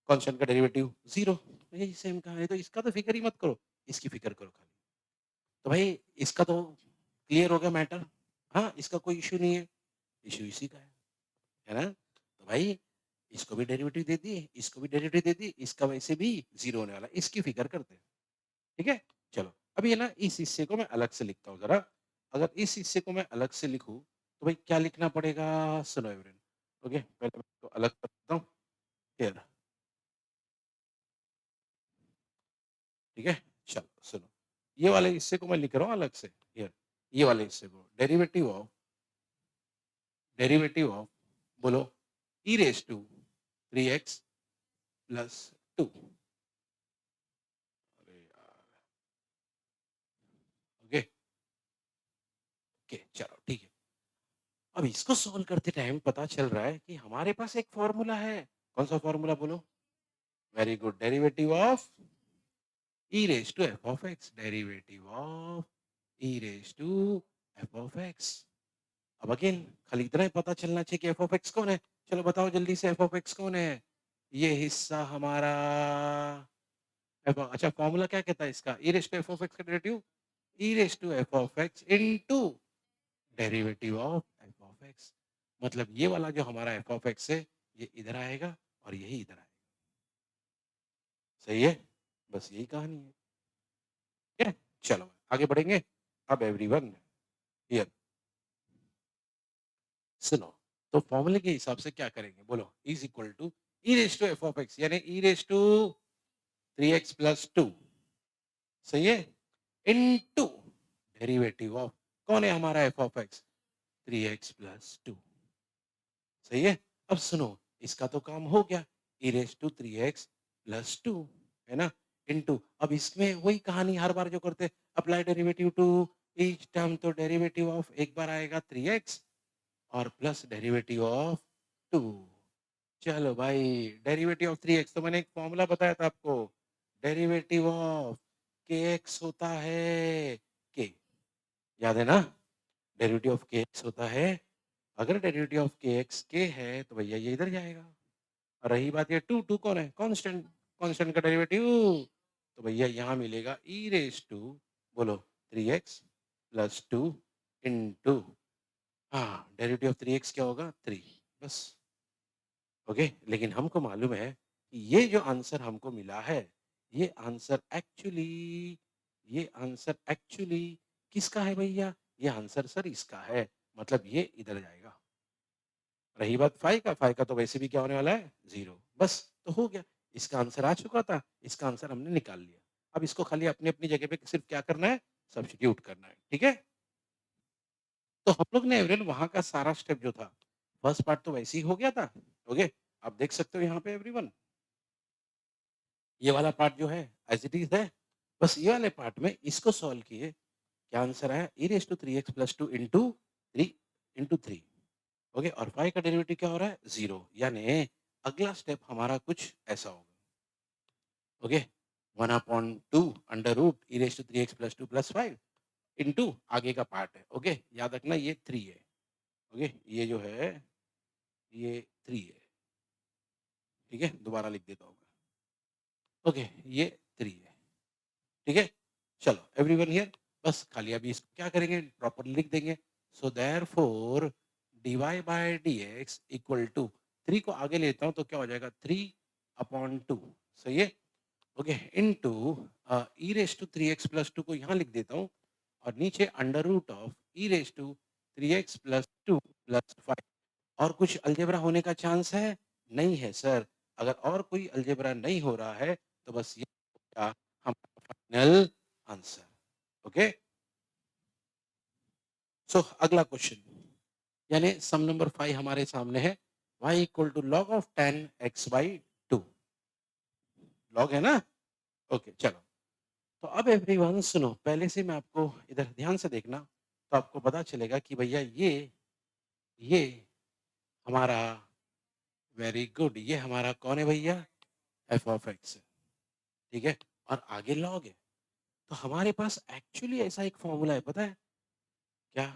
कांस्टेंट का डेरिवेटिव 0। यही सेम कहा है, तो इसका तो फिक्र ही मत करो, इसकी फिक्र करो खाली। तो भाई इसका तो क्लियर हो गया मैटर, हाँ, इसका कोई इश्यू नहीं है, इश्यू इसी का है ना? तो भाई इसको भी डेरिवेटिव दे दिए, इसको भी डेरिवेटिव दे दिए, इसका वैसे भी 0 होने वाला है, इसकी फिक्र करते हैं, ठीक है? चलो, अब ये ना इस हिस्से को मैं अलग से लिखता हूँ ज़रा, अगर इस हिस्से को मैं अलग से लिखूँ, तो भाई क्या लिखना पड़ेगा? सुनो एवरीवन, ओके, पहले मैं इसको अलग कर देता हूँ, हियर, ठीक है? चलो सुनो, ये वाले हिस्से को मैं लिख रहा हूँ अलग से, हियर, ये वाले हिस्से को, डेरिवेटिव ऑफ बोलो ई रेज़ टू 3x प्लस 2, अरे यार! ओके, ओके, चलो ठीक है। अब इसको सॉल्व करते टाइम पता चल रहा है कि हमारे पास एक फॉर्मूला है। कौन सा फॉर्मूला बोलो? Very good, derivative of E raise to F of x, derivative of E raise to F of x. अब अगेन खाली इतना ही पता चलना चाहिए कि एफ ऑफ एक्स कौन है। चलो बताओ जल्दी से, एफ ऑफ एक्स कौन है? ये हिस्सा हमारा अच्छा, फॉर्मूला क्या कहता है इसका? E raise to F of x का derivative e raise to F of x into derivative of F of x. मतलब ये वाला जो हमारा एफ ऑफ एक्स है, ये इधर आएगा और यही इधर आएगा, सही है। बस यही कहानी है, ठीक है। चलो आगे बढ़ेंगे। अब एवरीवन हियर, सुनो, तो फॉर्मूले के हिसाब से क्या करेंगे बोलो, is equal to E raise to F of X, यानी E raise to 3x plus 2, सही है, इनटू डेरिवेटिव ऑफ, कौन है हमारा F of x, 3x plus 2, सही है। अब सुनो, इसका तो काम हो गया, ई रेज टू 3x प्लस 2, है ना, इनटू, अब इसमें वही कहानी हर बार जो करते, apply derivative to each term, तो डेरिवेटिव ऑफ एक बार आएगा 3x और प्लस डेरिवेटिव ऑफ 2। चलो भाई, डेरिवेटिव ऑफ 3x तो मैंने एक फॉर्मूला बताया था आपको, डेरिवेटिव ऑफ kx होता है k, याद है ना, डेरिवेटिव ऑफ kx होता है, अगर डेरिवेटिव ऑफ kx k है तो भैया ये इधर जाएगा। और रही बात ये 2 2 कौन है, कांस्टेंट, कांस्टेंट का डेरिवेटिव, तो भैया यहाँ मिलेगा ई रेज टू बोलो 3x प्लस 2 इनटू, हाँ, डेरिवेटिव ऑफ 3x क्या होगा 3, बस। ओके, लेकिन हमको मालूम है कि ये जो आंसर हमको मिला है, ये आंसर एक्चुअली ये आंसर एक्चुअली किसका है भैया? ये आंसर सर इसका है, मतलब ये इधर जाएगा। रही बात 5 का, 5 का तो वैसे भी क्या होने वाला है? 0 बस, तो हो गया। इसका आंसर आ चुका था, इसका आंसर हमने निकाल लिया। अब इसको खाली अपनी-अपनी जगह पे सिर्फ क्या करना है? सब्स्टिट्यूट करना है, ठीक है? तो हम लोग ने एवरीवन वहाँ का सारा स्टेप जो था, फर्स्ट पार्ट तो वैसे ही हो गया था, ओके? आप देख सकते हो यहाँ पे एवरीवन, ये वाला पार्ट जो है एज़ इट इज़ है। बस ये वाले पार्ट में इसको सॉल्व किए, क्या आंसर आया? e raise to 3x plus 2 into 3 okay और 5 का डेरिवेटिव क्या हो रहा है? 0 यानी अगला स्टेप हमारा कुछ ऐसा होगा, okay? 1 upon 2 under root e raise to 3x plus 2 plus 5 into आगे का पार्ट है, ओके? याद रखना ये 3 है, ओके? ये जो है, ये 3 है, ठीक है? दोबारा लिख देता हूँ मैं, ओके? ये 3 है, ठीक है? चलो एवरीवन हियर, बस खाली अभी इसको क्या करेंगे? प्रॉपर्ली लिख देंगे। So therefore dy by dx equal to 3 को आगे लेता हूँ तो क्या हो जाएगा? 3 अपॉन 2 सही है? Okay into e raise to 3x plus 2 को यहाँ लिख देता हूँ और नीचे under root of e raise to 3x plus 2 plus 5 और कुछ अलजेब्रा होने का चांस है? नहीं है सर। अगर और कोई अलजेब्रा नहीं हो रहा है तो बस ये हो गया हमारा फाइनल आंसर। ओके? सो अगला क्वेश्चन यानी सम नंबर 5 हमारे सामने है y equal to log of 10 x by 2 log है ना? ओके चलो। तो अब एवरीवन सुनो, पहले से मैं आपको इधर ध्यान से देखना तो आपको पता चलेगा कि भैया ये हमारा वेरी गुड, ये हमारा कौन है भैया? एफ ऑफ एक्स है, ठीक है? और आगे लॉग है। तो हमारे पास एक्चुअली ऐसा एक फॉर्मूला है, पता है? क्या?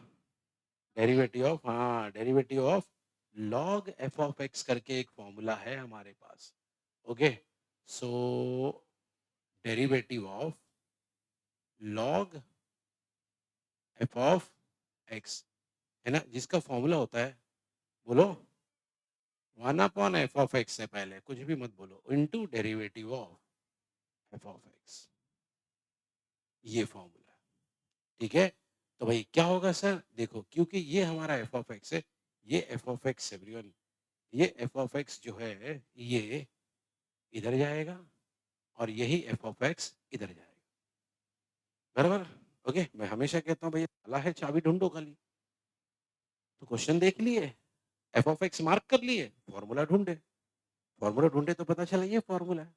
डेरिवेटिव ऑफ, हाँ, derivative of log f of x करके एक फॉर्मूला है हमारे पास। Okay? So derivative of log f of x है ना? जिसका फॉर्मूला होता है, बोलो? 1 अपॉन एफ ऑफ एक्स से पहले कुछ भी मत बोलो, into derivative of F of X, ये फॉर्मूला है। ठीक है? तो भाई क्या होगा सर? देखो क्योंकि ये हमारा एफ ऑफ एक्स है, ये एफ ऑफ एक्स एवरीवन, ये एफ ऑफ एक्स जो है, ये इधर जाएगा और यही एफ ऑफ एक्स इधर जाएगा। बराबर? ओके? मैं हमेशा कहता हूँ भैया ताला है चाबी ढूँढो खाली। तो क्वेश्चन देख लिए, एफ ऑफ एक्स मार्क कर लिए, फॉर्मूला ढूँढे। फॉर्मूला ढूँढे तो पता चला ये फॉर्मूला है।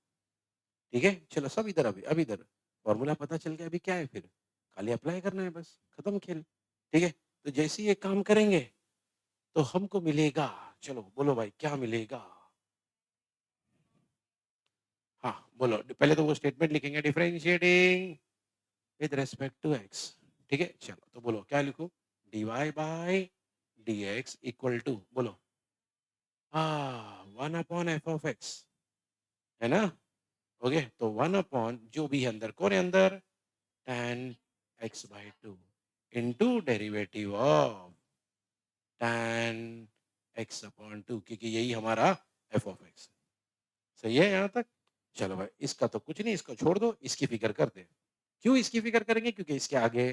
ठीक है? चलो सब इधर अभी अब इधर। फॉर्मूला पता चल गया, अभी क्या है फिर? खाली अप्लाई करना है बस, खत्म खेल। ठीक है? तो जैसे ही ये काम करेंगे तो हमको मिलेगा, चलो बोलो भाई क्या मिलेगा? हाँ, बोलो पहले तो वो स्टेटमेंट लिखेंगे differentiating with respect to X. ठीक है? चलो तो बोलो क्या लिखूँ? dy by dx equal to बोलो 1 अपॉन एफ ऑफ एक्स है ना? ओके तो 1 अपॉन जो भी है अंदर, कौन है अंदर? tan x by 2 into derivative of tan x upon 2 क्योंकि यही हमारा एफ ऑफ एक्स है। सही है यहाँ तक? चलो भाई इसका तो कुछ नहीं, इसको छोड़ दो, इसकी फिक्र करते हैं। क्यों इसकी फिक्र करेंगे? क्योंकि इसके आगे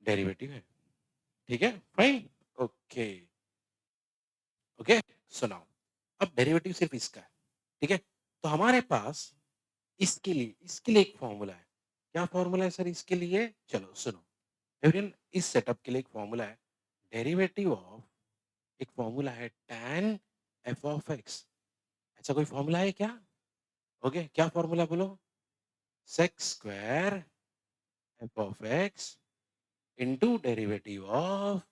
डेरिवेटिव है। ठीक है? फाइन? ओके, ओके सुनाओ। अब डेरिवेटिव सिर्फ इसका है। ठीक है? तो हमारे पास इसके लिए एक फॉर्मूला है। क्या फॉर्मूला है सर इसके लिए? चलो सुनो। एवरीवन इस सेटअप के लिए एक फॉर्मूला है। डेरिवेटिव ऑफ एक फॉर्मूला है tan एफ ऑफ एक्स। ऐसा कोई फॉर्मूला है क्या? ओके क्या फॉर्मूला बोलो? Sec square F of x into derivative of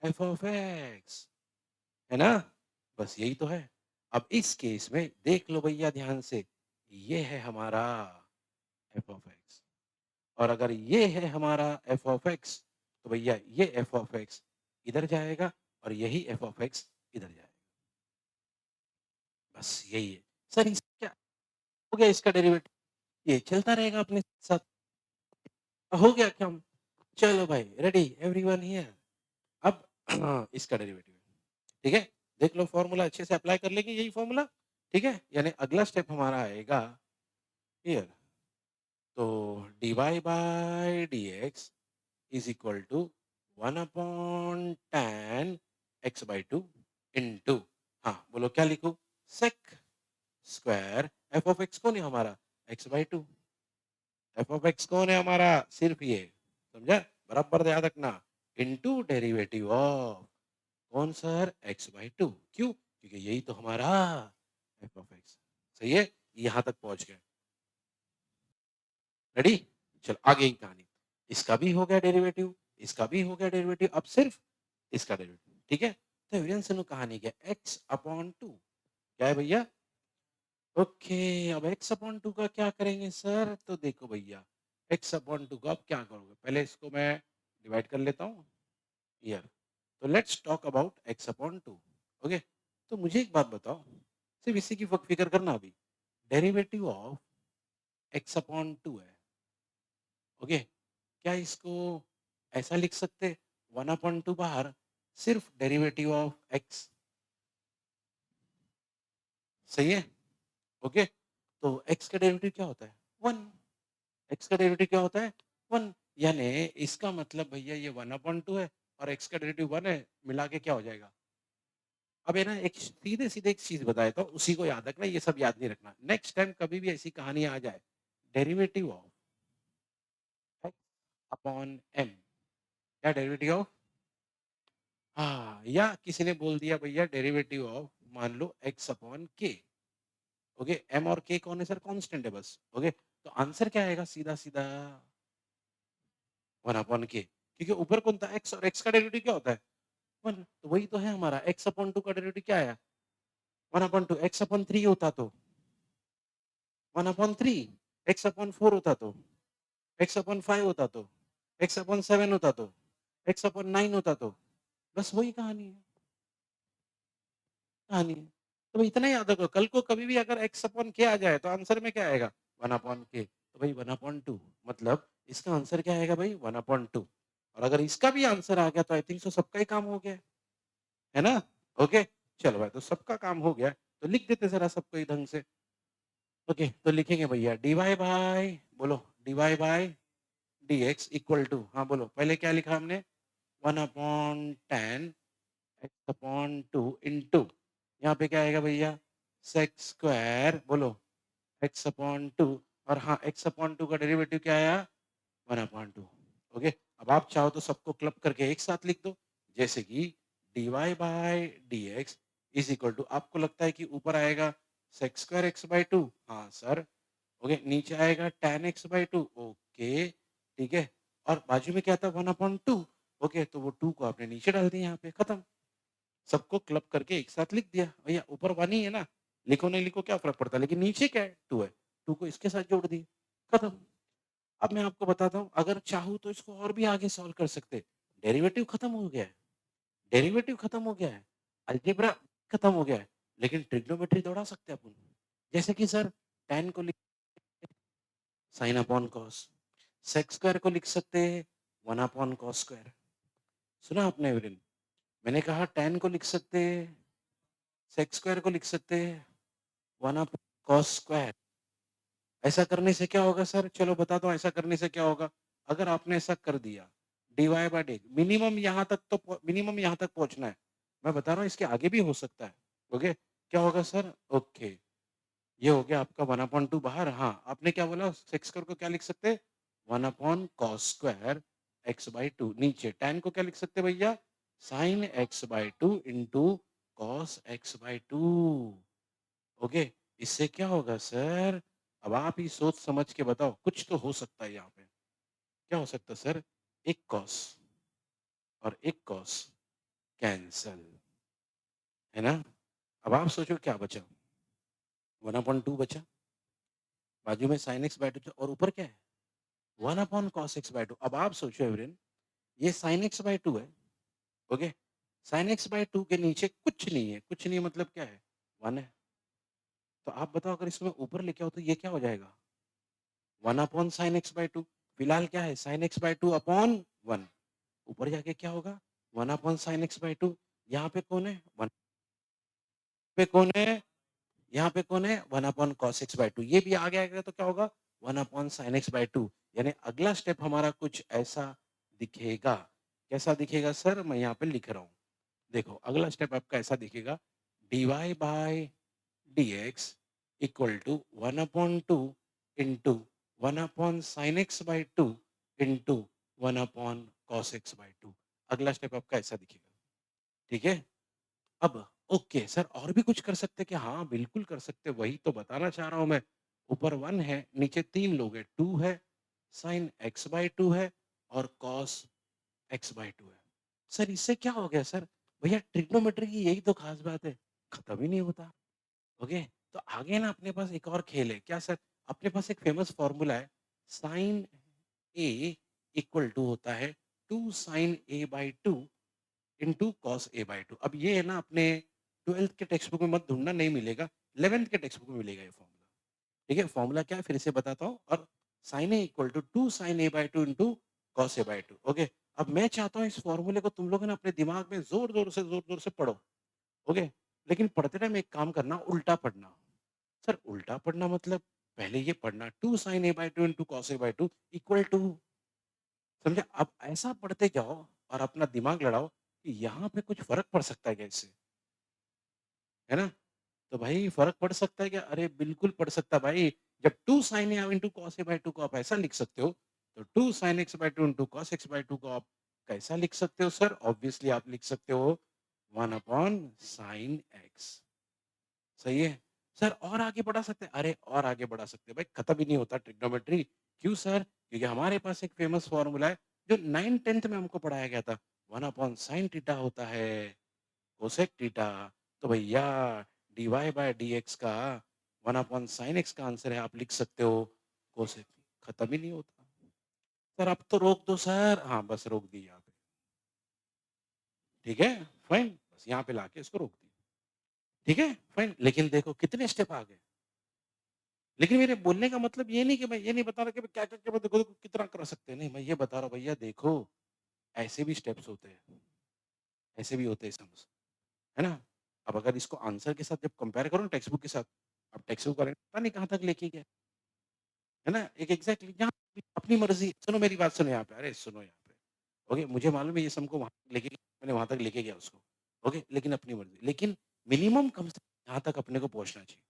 F of x, है ना? बस यही तो है। अब इस केस में देख लो भैया ध्यान से, ये है हमारा एफ ऑफ एक्स और अगर ये है हमारा एफ ऑफ एक्स तो भैया ये एफ ऑफ एक्स इधर जाएगा और यही एफ ऑफ एक्स इधर जाएगा। बस यही है। सर इस क्या हो गया इसका डेरिवेटिव? ये चलता रहेगा अपने साथ। हो गया काम। चलो भाई रेडी एवरीवन हियर। अब इसका डेरिवेटिव है। ठीक है? देख लो फ़ॉर्मूला अच्छे से अप्लाई कर लेंगे यही फ़ॉर्मूला, ठीक है? यानी अगला स्टेप हमारा आएगा हियर तो dy by dx is equal to 1 upon tan x by 2 into हाँ, बोलो क्या लिखूँ? Sec square F of x कौन है हमारा? x by 2 f of x कौन है हमारा? सिर्फ ये, समझा? बराबर याद रखना इनटू डेरिवेटिव ऑफ कौन सर? x बाय 2 क्यों? क्योंकि यही तो हमारा एफ ऑफ एक्स सही है? यहाँ तक पहुँच गए। रेडी? चलो आगे की कहानी। इसका भी हो गया डेरिवेटिव, इसका भी हो गया डेरिवेटिव, अब सिर्फ इसका डेरिवेटिव, ठीक है? तो एवरियन सुनो कहानी क्या है? x अपॉन 2 क्या है भैया? ओके, अब x अपॉन 2 का क्या करेंगे सर? तो देखो भैया, x अपॉन 2 का आप क्या करोगे? पहले इसको मैं डिवाइड कर लेता हूँ हियर। तो let's talk about x upon 2 okay? तो मुझे एक बात बताओ, सिर्फ इसी की फिक्र करना अभी। डेरिवेटिव ऑफ x अपॉन 2 है, ओके? क्या इसको ऐसा लिख सकते 1 अपॉन 2 बाहर सिर्फ डेरिवेटिव ऑफ x सही है? ओके? तो x का डेरिवेटिव क्या होता है? 1 x का डेरिवेटिव क्या होता है? 1 यानी इसका मतलब भैया ये 1 अपॉन 2 है और x का डेरिवेटिव 1 है, मिला के क्या हो जाएगा? अब है ना एक सीधे-सीधे एक चीज़ बता देता हूँ, उसी को याद रखना, ये सब याद नहीं रखना। नेक्स्ट टाइम कभी भी ऐसी कहानी आ जाए, derivative of x upon m क्या डेरिवेटिव ऑफ हाँ, या किसी ने बोल दिया भैया डेरिवेटिव ऑफ मान लो x upon k okay m और k कौन है सर कांस्टेंट है बस ओके तो आंसर क्या आएगा सीधा सीधा 1 अपॉन k क्योंकि ऊपर कौन था x और x का डेरिवेटिव क्या होता है 1 तो वही तो है हमारा x अपॉन 2 का डेरिवेटिव क्या आया 1 अपॉन 2 x अपॉन 3 होता तो 1 अपॉन 3 x अपॉन 4 होता तो x अपॉन 5 होता तो x अपॉन 7 होता तो x अपॉन 9 होता तो बस वही कहानी है। तो भाई इतना याद रखो, कल को कभी भी अगर x अपॉन k आ जाए तो आंसर में क्या आएगा? 1 अपॉन k तो भाई 1 अपॉन 2 मतलब इसका आंसर क्या आएगा भाई? 1 अपॉन 2 और अगर इसका भी आंसर आ गया तो आई थिंक सो सबका ही काम हो गया, है ना? ओके, चलो भाई तो सबका काम हो गया, तो लिख देते ज़रा सबको ही ढंग से। ओके, तो लिखेंगे भैया dy बाय बोलो dy by dx equal to हाँ, बोलो पहले क्या लिखा हमने? 1 अपॉन 10 एक्स अपॉन 2 इंटू यहाँ पे क्या आएगा भैया? सेक स्क्वायर बोलो एक्स अपॉन 2 और हाँ, एक्स अपॉन 2 का डेरिवेटिव क्या आया? 1 अपॉन 2 ओके? अब आप चाहो तो सबको क्लब करके एक साथ लिख दो, जैसे कि dy by dx is equal to आपको लगता है कि ऊपर आएगा सेक स्क्वायर एक्स बाय 2 हाँ सर, ओके? नीचे आएगा tan x बाय 2 ओके, ठीक है? और बाजू में क्या था 1 अपॉन 2 ओके, तो वो 2 को आपने नीचे डाल दिया यहाँ पे, खत्म। सबको क्लब करके एक साथ लिख दिया। भैया ऊपर 1 ही है ना, लिखो नहीं लिखो क्या फ़र्क पड़ता है, लेकिन नीचे क्या है 2 है, 2 को इसके साथ जोड़ दिए, खत्म। अब मैं आपको बताता हूँ अगर चाहूँ तो इसको और भी आगे सॉल्व कर सकते। डेरिवेटिव खत्म हो गया है, डेरिवेटिव खत्म हो गया है, अलजेब्रा खत्म हो गया है, लेकिन ट्रिग्नोमेट्री दौड़ा सकते हैं अपन। जैसे कि सर tan को लिख sin upon cos, sec square को लिख सकते हैं 1 अपॉन cos स्क्वायर। सुना आपने एवरीन? मैंने कहा tan को लिख सकते हैं, sec स्क्वायर को लिख सकते हैं 1 अपॉन cos स्क्वायर। ऐसा करने से क्या होगा सर? चलो बता दो ऐसा करने से क्या होगा? अगर आपने ऐसा कर दिया, dy बाय डी मिनिमम यहाँ तक पहुँचना है। मैं बता रहा हूँ इसके आगे भी हो सकता है। ओके? क्या होगा सर? ओके, ये हो गया आपका 1 अपॉन 2 बाहर हाँ, आपने क्या बोला? सेक स्क्वायर को क्या लिख सकते हैं? 1 upon cos square x by 2 नीचे tan को क्या लिख सकते हैं भैया? sin x by 2 into cos x by 2 okay? इससे क्या होगा सर? अब आप ही सोच समझ के बताओ, कुछ तो हो सकता है यहाँ पे। क्या हो सकता है सर? एक कॉस और एक कॉस कैंसल, है ना? अब आप सोचो क्या बचा? 1 अपॉन 2 बचा, बाजू में sin x बाय 2 और ऊपर क्या है? 1 अपॉन cos x बाय 2 अब आप सोचो एवरीन, ये sin x बाय 2 है, ओके? sin x बाय 2 के नीचे कुछ नहीं है, कुछ नहीं है मतलब क्या है? 1 है। तो आप बताओ अगर इसमें ऊपर लेके आओ तो ये क्या हो जाएगा? 1 अपॉन sin x बाय 2 फिलहाल क्या है? sin x बाय 2 अपॉन 1 ऊपर जाके क्या होगा? 1 अपॉन sin x बाय 2 यहाँ पे कौन है? 1 पे कौन है? यहाँ पे कौन है? 1 अपॉन cos x बाय 2 ये भी आगे आएगा तो क्या होगा? 1 अपॉन sin x बाय 2 यानी अगला स्टेप हमारा कुछ ऐसा दिखेगा। कैसा दिखेगा सर? मैं यहाँ पे लिख रहा हूँ। देखो अगला स्टेप आपका ऐसा दिखेगा dy by dx equal to 1 upon 2 into 1 upon sin x by 2 into 1 upon cos x by 2 अगला स्टेप आपका ऐसा दिखेगा। ठीक है? अब ओके सर और भी कुछ कर सकते हैं क्या? हाँ, बिल्कुल कर सकते हैं, वही तो बताना चाह रहा हूँ मैं। ऊपर 1 है, नीचे 3 लोग हैं, 2 है, sin x बाय 2 है और cos x बाय 2 है। सर इससे क्या हो गया सर? भैया ट्रिग्नोमेट्री की यही तो खास बात है, खत्म ही नहीं होता। ओके, तो आगे ना अपने पास एक और खेल है। क्या सर? अपने पास एक फेमस फॉर्मूला है, sin a इक्वल टू होता है 2 sin a by 2 into cos a by 2 अब ये है ना अपने 12th के टेक्स्ट बुक में मत ढूंढना नहीं मिलेगा 11th के टेक्स्ट बुक में मिलेगा ये फॉर्मूला ठीक है फॉर्मूला क्या है फिर से बताता हूँ और sine a equal to 2 sine a by 2 into cos a by 2 okay अब मैं चाहता हूँ इस फॉर्मूले को तुम लोग ना अपने दिमाग में जोर जोर से पढ़ो ओके लेकिन पढ़ते टाइम एक काम करना उल्टा पढ़ना सर उल्टा पढ़ना मतलब पहले ये पढ़ना 2 sine a by 2 into cos a by 2 equal to समझे अब ऐसा पढ़ते जाओ और अपना दिमाग लड़ाओ कि यहाँ पे कुछ फर्क पड़ सकता है क्या इससे है ना? तो भाई फ़र्क पड़ सकता है क्या? अरे बिल्कुल पड़ सकता है भाई। जब 2 sin A into cos A by 2 को आप ऐसा लिख सकते हो, तो 2 sin x by 2 into cos x by 2 को आप कैसा लिख सकते हो सर? ऑब्वियसली आप लिख सकते हो 1 अपॉन sin x सही है? सर और आगे बढ़ा सकते हैं? अरे और आगे बढ़ा सकते हैं भाई, खत्म ही नहीं होता ट्रिग्नोमेट्री। क्यों सर? क्योंकि हमारे पास एक फ़ेमस फ़ॉर्मूला है, जो 9th-10th में हमको पढ़ाया गया था। 1 अपॉन sin थीटा होता है कोसेक थीटा तो भैया dy बाय dx का 1 अपॉन sin x का आंसर है आप लिख सकते हो कोसेक खत्म ही नहीं होता सर अब तो रोक दो सर हाँ बस रोक दी यहाँ पे ठीक है फाइन बस यहाँ पे लाके इसको रोक दी ठीक है फाइन लेकिन देखो कितने स्टेप आ गए लेकिन मेरे बोलने का मतलब ये नहीं कि मैं ये नहीं बता रहा कि क्या क्या क्या देखो देखो कितना कर सकते हैं नहीं मैं ये बता रहा हूँ भैया देखो ऐसे भी स्टेप्स होते हैं ऐसे भी होते हैं सम्स है ना अब अगर इसको आंसर के साथ जब कंपेयर करो ना टेक्स्ट बुक के साथ अब टेक्स्ट बुक वाले पता नहीं कहाँ तक लेके गए है ना? एक एग्ज़ैक्टली जहाँ अपनी मर्ज़ी सुनो मेरी बात सुनो यहाँ पे, अरे सुनो यहाँ पे, ओके? मुझे मालूम है ये सबको वहाँ तक लेके मैंने वहाँ तक लेके गया उसको, ओके? लेकिन अपनी मर्ज़ी। लेकिन मिनिमम कम से कम यहाँ तक अपने को पहुँचना चाहिए,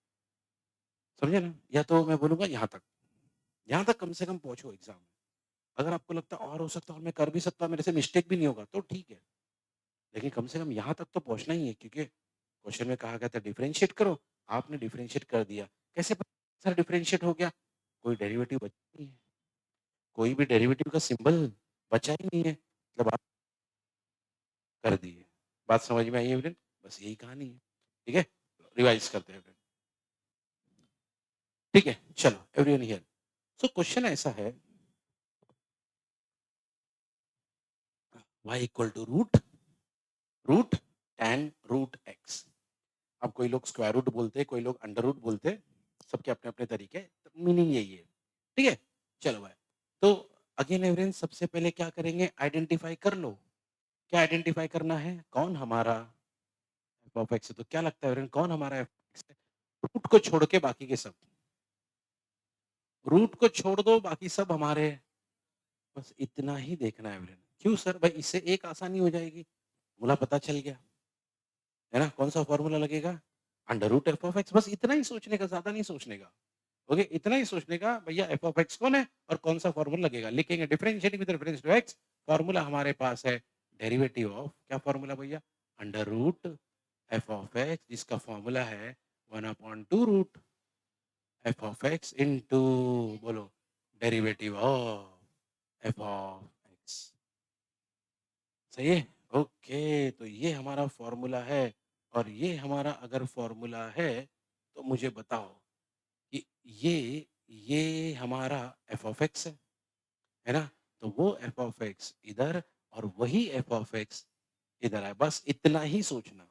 समझे ना? या तो मैं बोलूँगा यहाँ तक कम से कम पहुँचो एग्ज़ाम में। अगर आपको लगता है और हो सकता है और मैं कर भी सकता हूँ, मेरे से मिस्टेक भी नहीं होगा, तो ठीक है। लेकिन कम से कम यहाँ तक तो पहुँचना ही है क्योंकि क्वेश्चन में कहा गया था डिफरेंशिएट करो, आपने डिफरेंशिएट कर दिया। कैसे पता सर डिफरेंशिएट हो गया? कोई डेरिवेटिव बचा नहीं है। कोई भी डेरिवेटिव का सिंबल बचा ही नहीं है, मतलब आप कर दिए। बात समझ में आई है फ्रेंड? बस यही कहानी है, ठीक है? रिवाइज़ करते हैं फिर, ठीक है? चलो एवरीवन हियर। सो क्वेश्चन ऐसा है y equal to root root tan root x अब कोई लोग स्क्वायर रूट बोलते हैं, कोई लोग अंडर रूट बोलते हैं, सबके अपने-अपने तरीके हैं, तो मीनिंग यही है, ठीक है? चलो भाई, तो अगेन एवरीवन सबसे पहले क्या करेंगे आइडेंटिफाई कर लो, क्या आइडेंटिफाई करना है? कौन हमारा एफ ऑफ एक्स है, तो क्या लगता है एवरीवन कौन हमारा एफ एक्स है? रूट को छोड़ के बाकी के सब, रूट को छोड़ दो बाकी सब हमारे बस इतना ही देखना है एवरीवन। क्यों सर? भाई इससे एक आसानी हो जाएगी, बोला पता चल गया, है ना? कौन-सा फॉर्मूला लगेगा? Under root F of x बस इतना ही सोचने का, ज़्यादा नहीं सोचने का। ओके इतना ही सोचने का भैया एफ ऑफ एक्स कौन है और कौन सा फॉर्मूला लगेगा लिखेंगे differentiating with reference to x formula हमारे पास है डेरिवेटिव ऑफ क्या फॉर्मूला भैया under root F of x जिसका फॉर्मूला है 1/2 root F of x into बोलो derivative of F of x सही है ओके तो ये हमारा फॉर्मूला है और ये हमारा अगर फॉर्मूला है तो मुझे बताओ कि ये हमारा एफ ऑफ एक्स है ना? तो वो एफ ऑफ एक्स इधर और वही एफ ऑफ एक्स इधर है। बस इतना ही सोचना।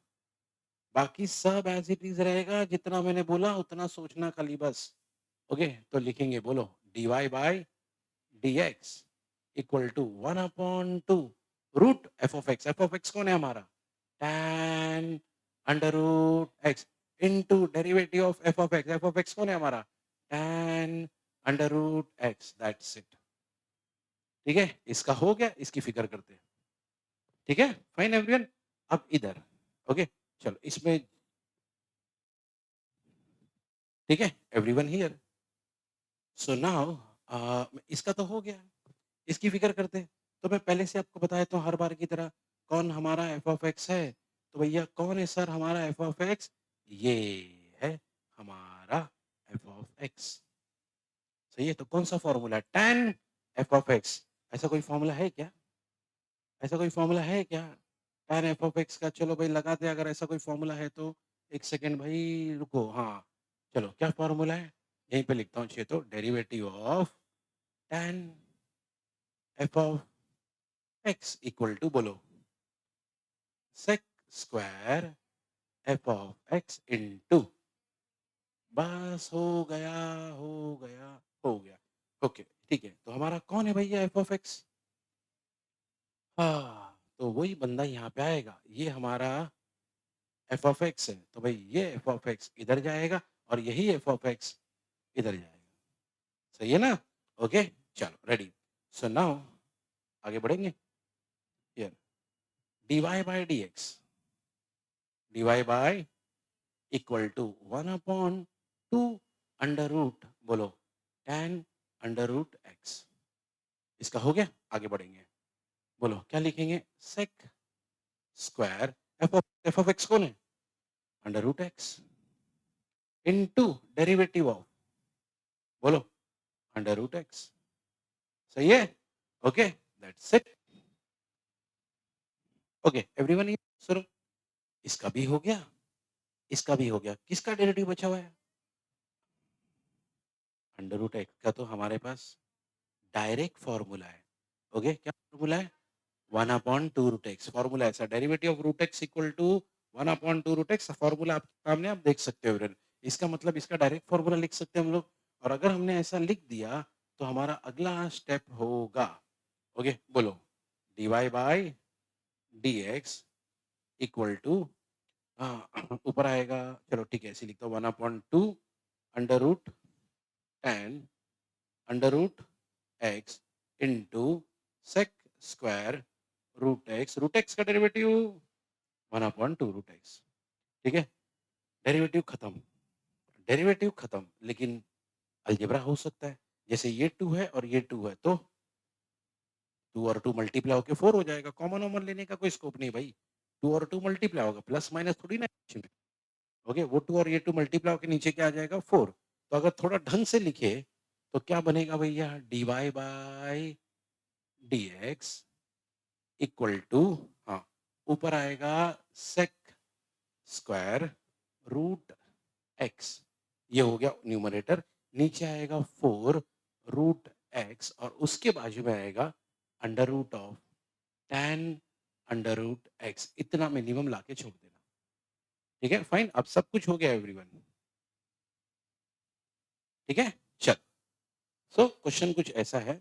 बाकी सब एज़ इट इज़ रहेगा, जितना मैंने बोला उतना सोचना खाली बस। ओके? तो लिखेंगे बोलो dy by dx equal to 1/2 root F of x कौन है हमारा? Tan under root x into derivative of F of x. F of x कौन है हमारा? tan under root x, that's it. ठीक है, इसका हो गया, इसकी फिक्र करते हैं। ठीक है, फाइन एवरीवन। अब इधर, ओके, चलो इसमें, ठीक है, एवरीवन हियर। सो नाउ इसका तो हो गया, इसकी फिक्र करते हैं। तो मैं पहले से आपको बताया तो हर बार की तरह, कौन हमारा एफ ऑफ एक्स है? तो भैया कौन है सर हमारा एफ ऑफ एक्स? ये है हमारा एफ ऑफ एक्स। सही है, तो कौन सा formula? tan F of X. ऐसा कोई फॉर्मूला है क्या? ऐसा कोई फॉर्मूला है क्या tan एफ ऑफ एक्स का? चलो भाई लगाते हैं, अगर ऐसा कोई फॉर्मूला है तो। एक सेकेंड भाई रुको, हाँ चलो, क्या फॉर्मूला है? यहीं पे लिखता हूँ, चाहिए तो, derivative of tan F of x equal to, बोलो, sec square F of x into, बस हो गया, हो गया, हो गया। ओके, ठीक है, तो हमारा कौन है भैया एफ ऑफ एक्स? हाँ, तो वही बंदा यहाँ पे आएगा, ये हमारा एफ ऑफ एक्स है, तो भाई ये एफ ऑफ एक्स इधर जाएगा और यही एफ ऑफ एक्स इधर जाएगा। सही है ना? ओके, चलो रेडी। सो नाउ आगे बढ़ेंगे। Here dy by dx, dy by equal to 1/2 under root, बोलो, tan अंडर रूट एक्स। इसका हो गया, आगे बढ़ेंगे। बोलो क्या लिखेंगे? sec square F of x कौन है? Under root x into derivative of, बोलो, अंडर रूट एक्स। सही है? Okay, that's it. Okay everyone, ये सुनो, इसका भी हो गया, इसका भी हो गया। किसका डेरिवेटिव बचा हुआ है? अंडर रूट एक्स का तो हमारे पास डायरेक्ट फॉर्मूला है। ओके, क्या फॉर्मूला है? 1/2 रूट एक्स। फॉर्मूला ऐसा, derivative of root x equal to 1/2 root x. Formula आपके सामने, आप देख सकते हो एवरीवन। इसका मतलब इसका डायरेक्ट फॉर्मूला लिख सकते हैं हम लोग। और अगर हमने ऐसा लिख दिया तो हमारा अगला स्टेप होगा, ओके बोलो, dy by dx equal to, ऊपर आएगा, चलो ठीक है, ऐसे लिखता हूँ, 1/2 under root tan under root x into sec square root x. Root x का डेरिवेटिव 1/2 रूट एक्स। ठीक है, डेरिवेटिव खत्म, डेरिवेटिव खत्म, लेकिन अलजेब्रा हो सकता है। जैसे ये 2 है और ये 2 है, तो 2 और 2 मल्टीप्लाई होकर 4 हो जाएगा। कॉमन ओमन लेने का कोई स्कोप नहीं भाई, 2 और 2 मल्टीप्लाई होगा, प्लस माइनस थोड़ी ना है इसमें। ओके, वो 2 और ये 2 मल्टीप्लाई होकर नीचे क्या आ जाएगा? 4। तो अगर थोड़ा ढंग से लिखे तो क्या बनेगा भैया? dy by dx equal to, हाँ, ऊपर आएगा सेक स्क्वायर रूट एक्स, ये हो गया न्यूमरेटर। नीचे आएगा 4 रूट एक्स और उसके बाजू में आएगा under root of tan under root x. इतना मिनिमम लाके छोड़ देना। ठीक है, फाइन, अब सब कुछ हो गया एवरीवन। ठीक है, चल। सो क्वेश्चन कुछ ऐसा है,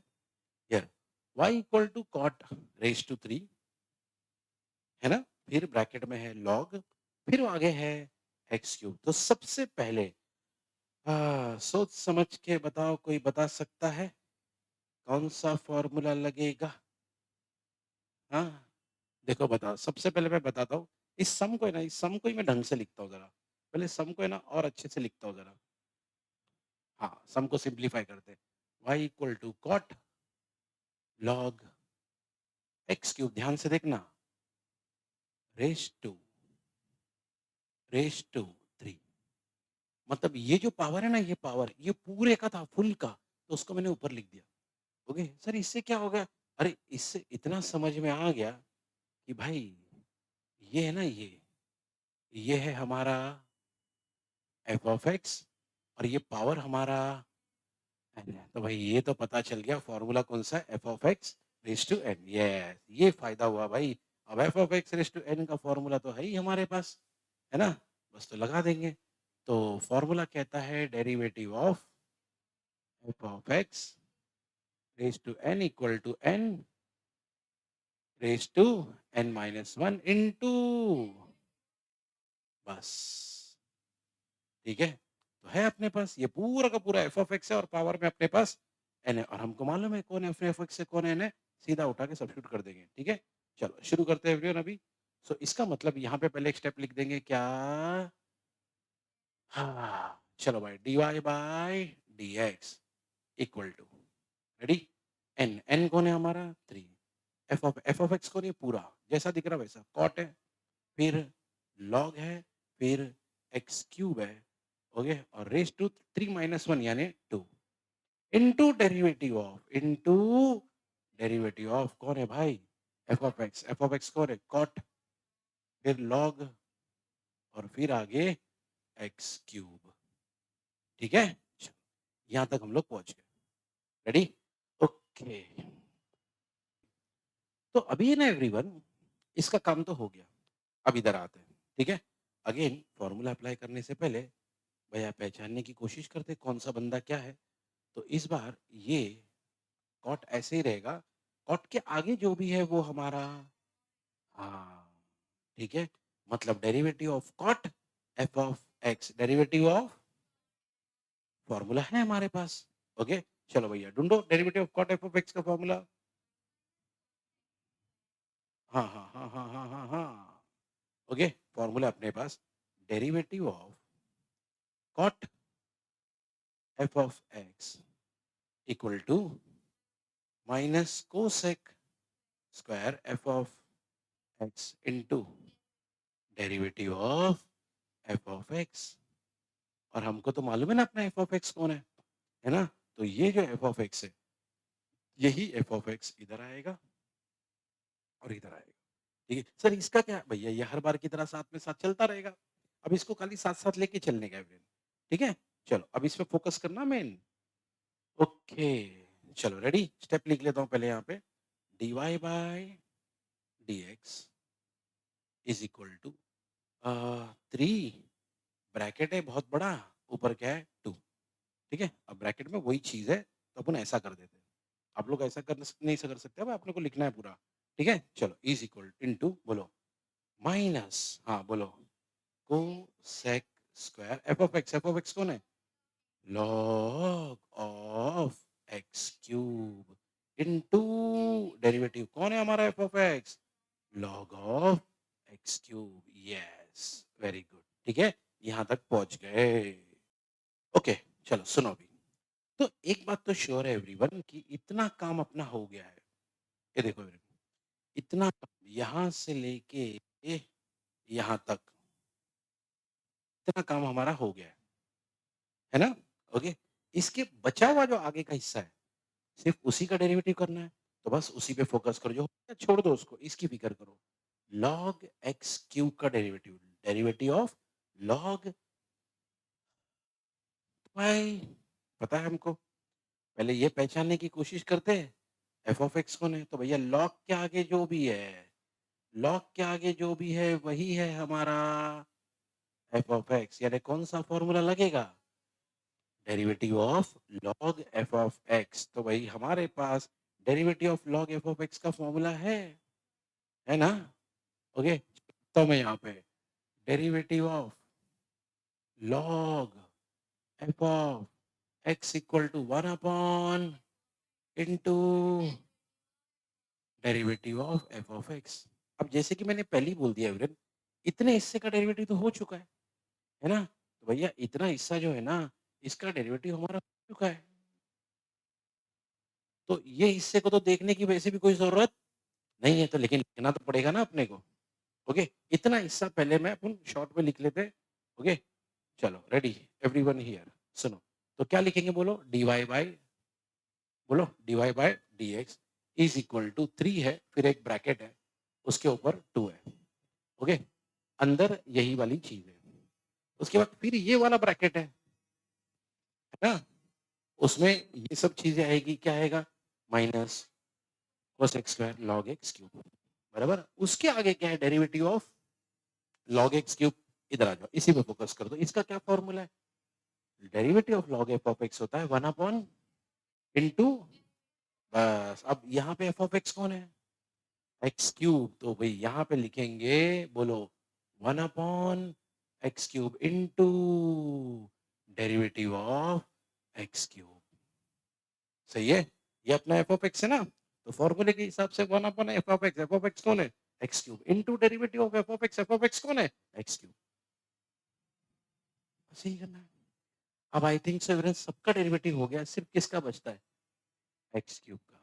here y equal to cot raise to 3, है ना? फिर ब्रैकेट में है log, फिर आगे है एक्स क्यूब। तो सबसे पहले सोच समझ के बताओ, कोई बता सकता है कौन सा फॉर्मूला लगेगा? हाँ, देखो बताओ, सबसे पहले मैं बताता हूँ। इस सम को है ना, इस सम को ही मैं ढंग से लिखता हूँ जरा। पहले सम को है ना और अच्छे से लिखता हूँ जरा। हाँ, सम को सिंप्लीफाई करते हैं। y equal to cot log x cube, ध्यान से देखना, रेज टू, रेज टू 3। मतलब ये जो पावर है ना, ये पावर, ये पूरे का था, फुल का, तो उसको मैंने ऊपर लिख दिया। ओके सर, इससे क्या होगा? अरे इससे इतना समझ में आ गया कि भाई ये है ना, ये है हमारा एफ ऑफ एक्स और ये पावर हमारा n है। तो भाई ये तो पता चल गया फॉर्मूला कौन सा है, F of x raise to n. ये फायदा हुआ भाई। अब f of x raise to n का फॉर्मूला तो है ही हमारे पास, है ना? बस तो लगा देंगे। तो फॉर्मूला कहता है derivative of F of x raise to n equal to n raise to n-1 into, बस ठीक है? तो है अपने पास ये पूरा का पूरा एफ ऑफ एक्स है और पावर में अपने पास एन है और हमको मालूम है कौन एफ ऑफ एक्स है, कौन एन है, सीधा उठा के सब्स्टिट्यूट कर देंगे, ठीक है? चलो शुरू करते हैं एवरीवन अभी। सो इसका मतलब यहाँ पे पहले एक स्टेप लिख देंगे क्या? हाँ, चलो भाई dy by dx equal to ready? N कौन है हमारा? 3 एफ ऑफ एक्स कौन है? पूरा जैसा दिख रहा है वैसा कॉट है, फिर लॉग है, फिर एक्स क्यूब है, ओके और रेज टू 3 माइनस 1 यानी 2 इनटू डेरिवेटिव ऑफ कौन है भाई? एफ ऑफ एक्स कौन है? कॉट, फिर लॉग और फिर आगे एक्स क्यूब, ठीक है? यहां तक हम लोग पहुंच गए, रेडी? ओके, तो अभी ना एवरीवन इसका काम तो हो गया। अब इधर आते हैं, ठीक है? अगेन फॉर्मूला अप्लाई करने से पहले भैया पहचानने की कोशिश करते कौन सा बंदा क्या है। तो इस बार ये कॉट ऐसे ही रहेगा, कॉट के आगे जो भी है वो हमारा, हाँ, ठीक है? मतलब derivative of cot f of x, derivative of formula है हमारे पास, ओके? चलो भैया ढूंढो derivative of cot f of x का फॉर्मूला। हाँ, हाँ, हाँ, हाँ, हाँ, हाँ, हाँ। ओके, फॉर्मूला अपने पास derivative of cot f of x equal to minus cosec square F of x into derivative of F of x. और हमको तो मालूम है ना अपना एफ ऑफ एक्स कौन है ना? तो ये जो एफ ऑफ एक्स है, यही एफ ऑफ एक्स इधर आएगा और इधर आएगा, ठीक है? सर इसका क्या भैया, ये हर बार की तरह साथ में साथ चलता रहेगा। अब इसको खाली साथ साथ लेके चलने का है, ठीक है? चलो अब इस पे फोकस करना मेन। ओके, चलो रेडी? स्टेप लिख लेता हूँ पहले यहाँ पे, dy by dx is equal to 3 bracket है बहुत बड़ा, ऊपर क्या है 2, ठीक है? अब ब्रैकेट में वही चीज़ है तो अपन ऐसा कर देते हैं। आप लोग ऐसा नहीं कर सकते, अब आपने को लिखना है पूरा, ठीक है? चलो इज इक्वल इनटू बोलो माइनस, हाँ बोलो, cosec square F of x कौन है? Log of x cube into derivative कौन है हमारा F of x? Log of x cube, yes very good, ठीक है? यहां तक पहुंच गए। ओके, चलो सुनो अभी। तो एक बात तो श्योर है एवरीवन कि इतना काम अपना हो गया है। ये देखो एवरीवन, इतना काम यहां से लेके यहां तक, इतना काम हमारा हो गया है ना? ओके, इसके बचा हुआ जो आगे का हिस्सा है, सिर्फ उसी का डेरिवेटिव करना है। तो बस उसी पे फोकस करो, जो होता है छोड़ दो उसको, इसकी फिक्र करो। लॉग एक्स क्यूब का derivative, derivative of log y, पता है हमको। पहले ये पहचानने की कोशिश करते हैं एफ ऑफ एक्स कौन है। तो भैया लॉग के आगे जो भी है, लॉग के आगे जो भी है वही है हमारा एफ ऑफ एक्स, यानी कौन सा फॉर्मूला लगेगा? Derivative of log f of x. तो भाई हमारे पास derivative of log f of x का फॉर्मूला है ना? ओके, तो मैं यहाँ पे derivative of log f of x equal to 1 upon into derivative of F of x. अब जैसे कि मैंने पहले ही बोल दिया एवरेन, इतने हिस्से का डेरिवेटिव तो हो चुका है ना? तो भैया इतना हिस्सा जो है ना, इसका डेरिवेटिव हमारा हो चुका है। तो ये हिस्से को तो देखने की वैसे भी कोई जरूरत नहीं है, तो लेकिन लिखना तो पड़ेगा ना अपने को। ओके, इतना हिस्सा पहले मैं अपन शॉर्ट में लिख लेते। ओके, चलो रेडी एवरीवन हियर, सुनो। तो क्या लिखेंगे बोलो? dy बाय, बोलो dy by dx is equal to 3 है, फिर एक ब्रैकेट है, उसके ऊपर 2 है। ओके, अंदर यही वाली चीज है। उसके बाद फिर ये वाला ब्रैकेट है ना? उसमें ये सब चीजें आएगी, क्या आएगा? Minus cos x square log x cube, बराबर। उसके आगे क्या है? Derivative of log x cube. इधर आ जाओ, इसी पे फोकस कर दो। इसका क्या फॉर्मूला है? Derivative of log f of x होता है 1 अपॉन इनटू, बस अब यहाँ पे f ऑफ x कौन है? x cube. तो भाई यहाँ पे लिखेंगे, बोलो 1 upon x cube into derivative of x cube. सही है? ये अपना एफ ऑफ एक्स है ना, तो फॉर्मूले के हिसाब से 1 अपॉन एफ ऑफ एक्स कौन है? X cube into derivative of F of x कौन है? X cube. बस यही करना है। अब आई थिंक सो एवरेज सबका डेरिवेटिव हो गया, सिर्फ किसका बचता है? एक्स क्यूब का।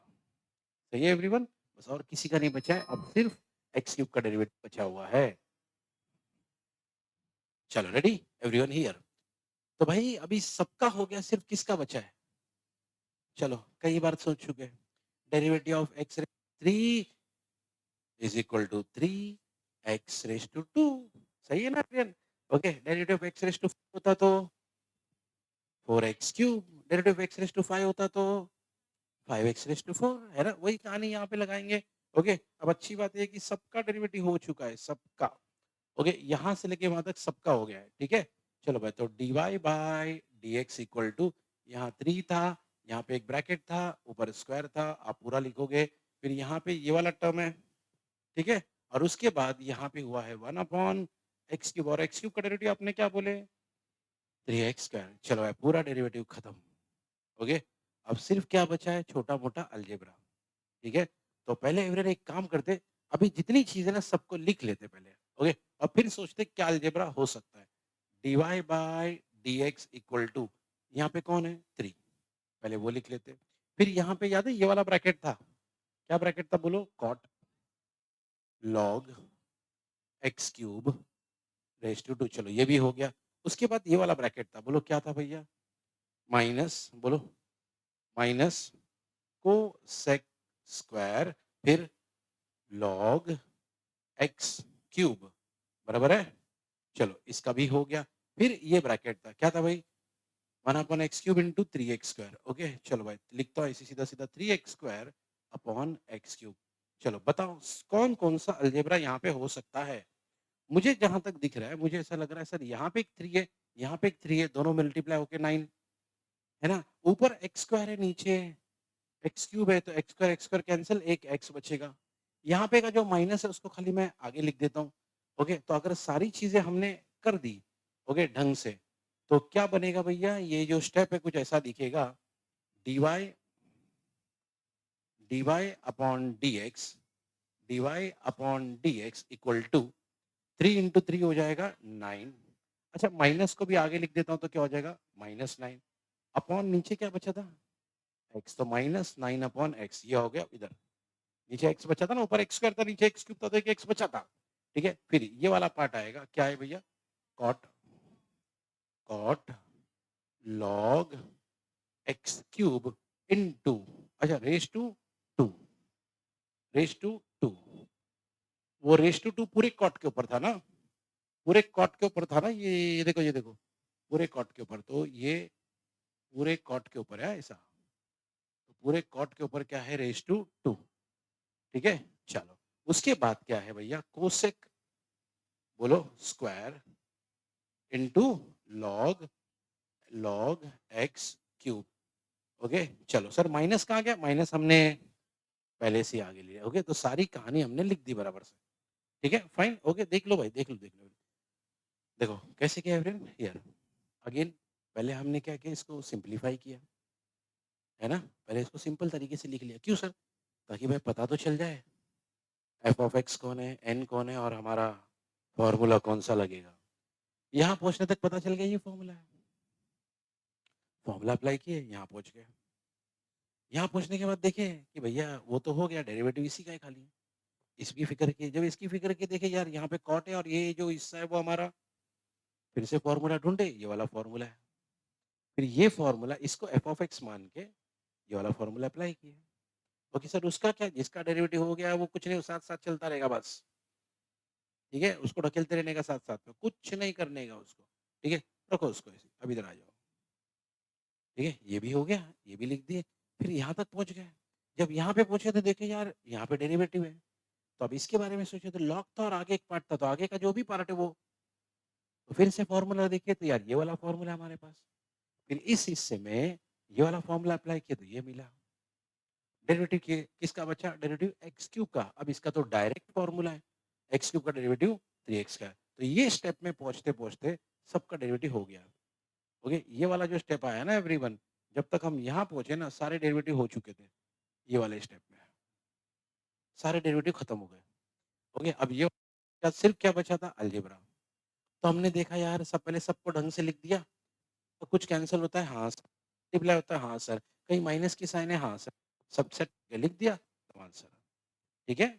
सही है एवरीवन? बस और किसी का नहीं बचा है, अब सिर्फ एक्स क्यूब का डेरिवेटिव बचा हुआ है। चलो रेडी एवरीवन हियर? तो भाई अभी सबका हो गया, सिर्फ किसका बचा है? चलो कई बार सोच चुके हैं। Derivative of x 3 is equal to 3 x raise to 2। सही है ना everyone? Okay, derivative of x raise to होता तो 4x cube, derivative of x raise to 5 होता तो 5x रेस टू 4, है ना? वही कहानी यहाँ पे लगाएंगे। ओके, अब अच्छी बात है कि सबका डेरिवेटिव हो चुका है, सबका। ओके, यहाँ से लेके वहां तक सबका हो गया है, ठीक है? चलो भाई, तो dy by dx equal to, यहाँ 3 था, यहाँ पे एक ब्रैकेट था, ऊपर स्क्वायर था, आप पूरा लिखोगे, फिर यहाँ पे ये वाला टर्म है, ठीक है? और उसके बाद यहाँ पे हुआ है 1 अपॉन एक्स क्यूब, और एक्स क्यूब का डेरिवेटिव आपने क्या बोले? 3x square. चलो भाई, पूरा डेरिवेटिव खत्म। ओके, अब सिर्फ क्या बचा है? छोटा मोटा अलजेब्रा, ठीक है? तो पहले एवरेज एक काम करते, अभी जितनी चीजें ना सबको लिख लेते पहले। ओके, और फिर सोचते क्या अलजेब्रा हो सकता है। dy by dx equal to, यहाँ पे कौन है? 3, पहले वो लिख लेते। फिर यहाँ पे याद है ये वाला ब्रैकेट था, क्या ब्रैकेट था बोलो? Cot log x cube raise to 2। चलो ये भी हो गया। उसके बाद ये वाला ब्रैकेट था, बोलो क्या था भैया? माइनस, बोलो माइनस को सेक स्क्वायर, फिर लॉग एक्स क्यूब, बराबर है? चलो इसका भी हो गया। फिर ये ब्रैकेट था, क्या था भाई? 1 upon x cube into 3x square. Okay, चलो भाई लिखता हूँ ऐसे सीधा सीधा, 3x square upon x cube. चलो बताओ कौन कौन सा अलजेब्रा यहाँ पे हो सकता है? मुझे जहां तक दिख रहा है, मुझे ऐसा लग रहा है सर यहाँ पे एक 3 है, यहाँ पे एक 3 है, दोनों मल्टीप्लाई होके 9, है ना? ऊपर एक्स स्क्वायर है, नीचे एक्स क्यूब है, तो एक्स स्क्वायर कैंसिल, एक एक्स बचेगा। यहाँ पे का जो माइनस है उसको खाली मैं आगे लिख देता हूँ। ओके, तो अगर सारी चीजें हमने कर दी ओके ढंग से, तो क्या बनेगा भैया? ये जो स्टेप है कुछ ऐसा दिखेगा, dy dy upon dx, dy upon dx equal to 3 into 3 हो जाएगा 9। अच्छा, माइनस को भी आगे लिख देता हूँ तो क्या हो जाएगा? -9 अपॉन नीचे क्या बचा था? x, तो -9 अपॉन x, ये हो गया इधर। नीचे एक्स बचा था ना, ऊपर एक्स स्क्वायर था, नीचे एक्स क्यूब था, तो एक एक्स बचा था। ठीक है, फिर ये वाला पार्ट आएगा, क्या है भैया? Cot cot log x cube into, अच्छा रेस टू 2, रेस टू 2, वो रेस टू 2 पूरे कॉट के ऊपर था ना, पूरे कॉट के ऊपर था ना, ये देखो, ये देखो, पूरे कॉट के ऊपर, तो ये पूरे कॉट के ऊपर है ऐसा, तो पूरे कॉट के ऊपर क्या है? Raise to 2। ठीक है, चलो उसके बाद क्या है भैया? कोसेक, बोलो square into log log x cube. Okay, चलो सर माइनस कहाँ गया? माइनस हमने पहले से ही आगे लिया। ओके, तो सारी कहानी हमने लिख दी बराबर से। ठीक है, फाइन। ओके, देख लो भाई, देख लो, देख लो। देखो कैसे किया एवरीवन हियर? अगेन, पहले हमने क्या किया? इसको सिंपलीफाई किया, है ना? पहले इसको सिंपल तरीके से लिख लिया। क्यों सर? ताकि भाई पता तो चल जाए एफ ऑफ एक्स कौन है, एन कौन है, और हमारा फॉर्मूला कौन सा लगेगा। यहाँ पहुंचने तक पता चल गया ये फॉर्मूला है, फॉर्मूला अप्लाई किए, यहाँ पहुंच गए। यहाँ पहुंचने के बाद देखे कि भैया वो तो हो गया, डेरिवेटिव इसी का है खाली। इसकी फिक्र की, जब इसकी फिक्र की देखे यार यहाँ पे कॉट है और ये जो हिस्सा है वो हमारा, फिर से फॉर्मूला ढूंढे, ये वाला फॉर्मूला है। फिर ये फॉर्मूला, इसको एफ ऑफ एक्स मान के ये वाला फॉर्मूला अप्लाई किया। ओके सर, उसका क्या? जिसका डेरिवेटिव हो गया वो कुछ नहीं, साथ साथ चलता रहेगा बस। ठीक है, उसको ढकेलते रहने का साथ साथ में, कुछ नहीं करने का उसको। ठीक है, रखो उसको ऐसे, अब इधर आ जाओ। ठीक है, ये भी हो गया, ये भी लिख दिए। फिर यहाँ तक पहुंच गए। जब यहाँ पे पहुंचे तो देखे यार यहाँ पे डेरिवेटिव है, तो अब इसके बारे में सोचे, तो लॉग था और आगे एक पार्ट था, तो आगे का जो भी पार्ट है वो, तो फिर से फॉर्मूला देखे तो यार ये वाला फॉर्मूला हमारे पास। फिर इस हिस्से में ये वाला फॉर्मूला अप्लाई किया तो ये मिला। डेरिवेटिव किसका बचा? डेरिवेटिव एक्स क्यूब का। अब इसका तो डायरेक्ट फॉर्मूला है, एक्स क्यूब का डेरिवेटिव 3x का है। तो ये स्टेप में पहुँचते-पहुँचते सबका डेरिवेटिव हो गया। ओके, ये वाला जो स्टेप आया ना एवरीवन, जब तक हम यहाँ पहुँचे ना सारे डेरिवेटिव हो चुके थे, ये वाले स्टेप में। सारे डेरिवेटिव खत्म हो गए। ओके, अब ये क्या सिर्फ़ क्या बचा था अलजेब्रा। तो हमने देखा यार सब पहले सबको ढंग से लिख दिया, तो कुछ कैंसल होता है हाँ सर, मल्टीप्लाई होता है हाँ सर, कहीं माइनस की साइन है हाँ सर, सबसेट लिख दिया तब आंसर। ठीक है?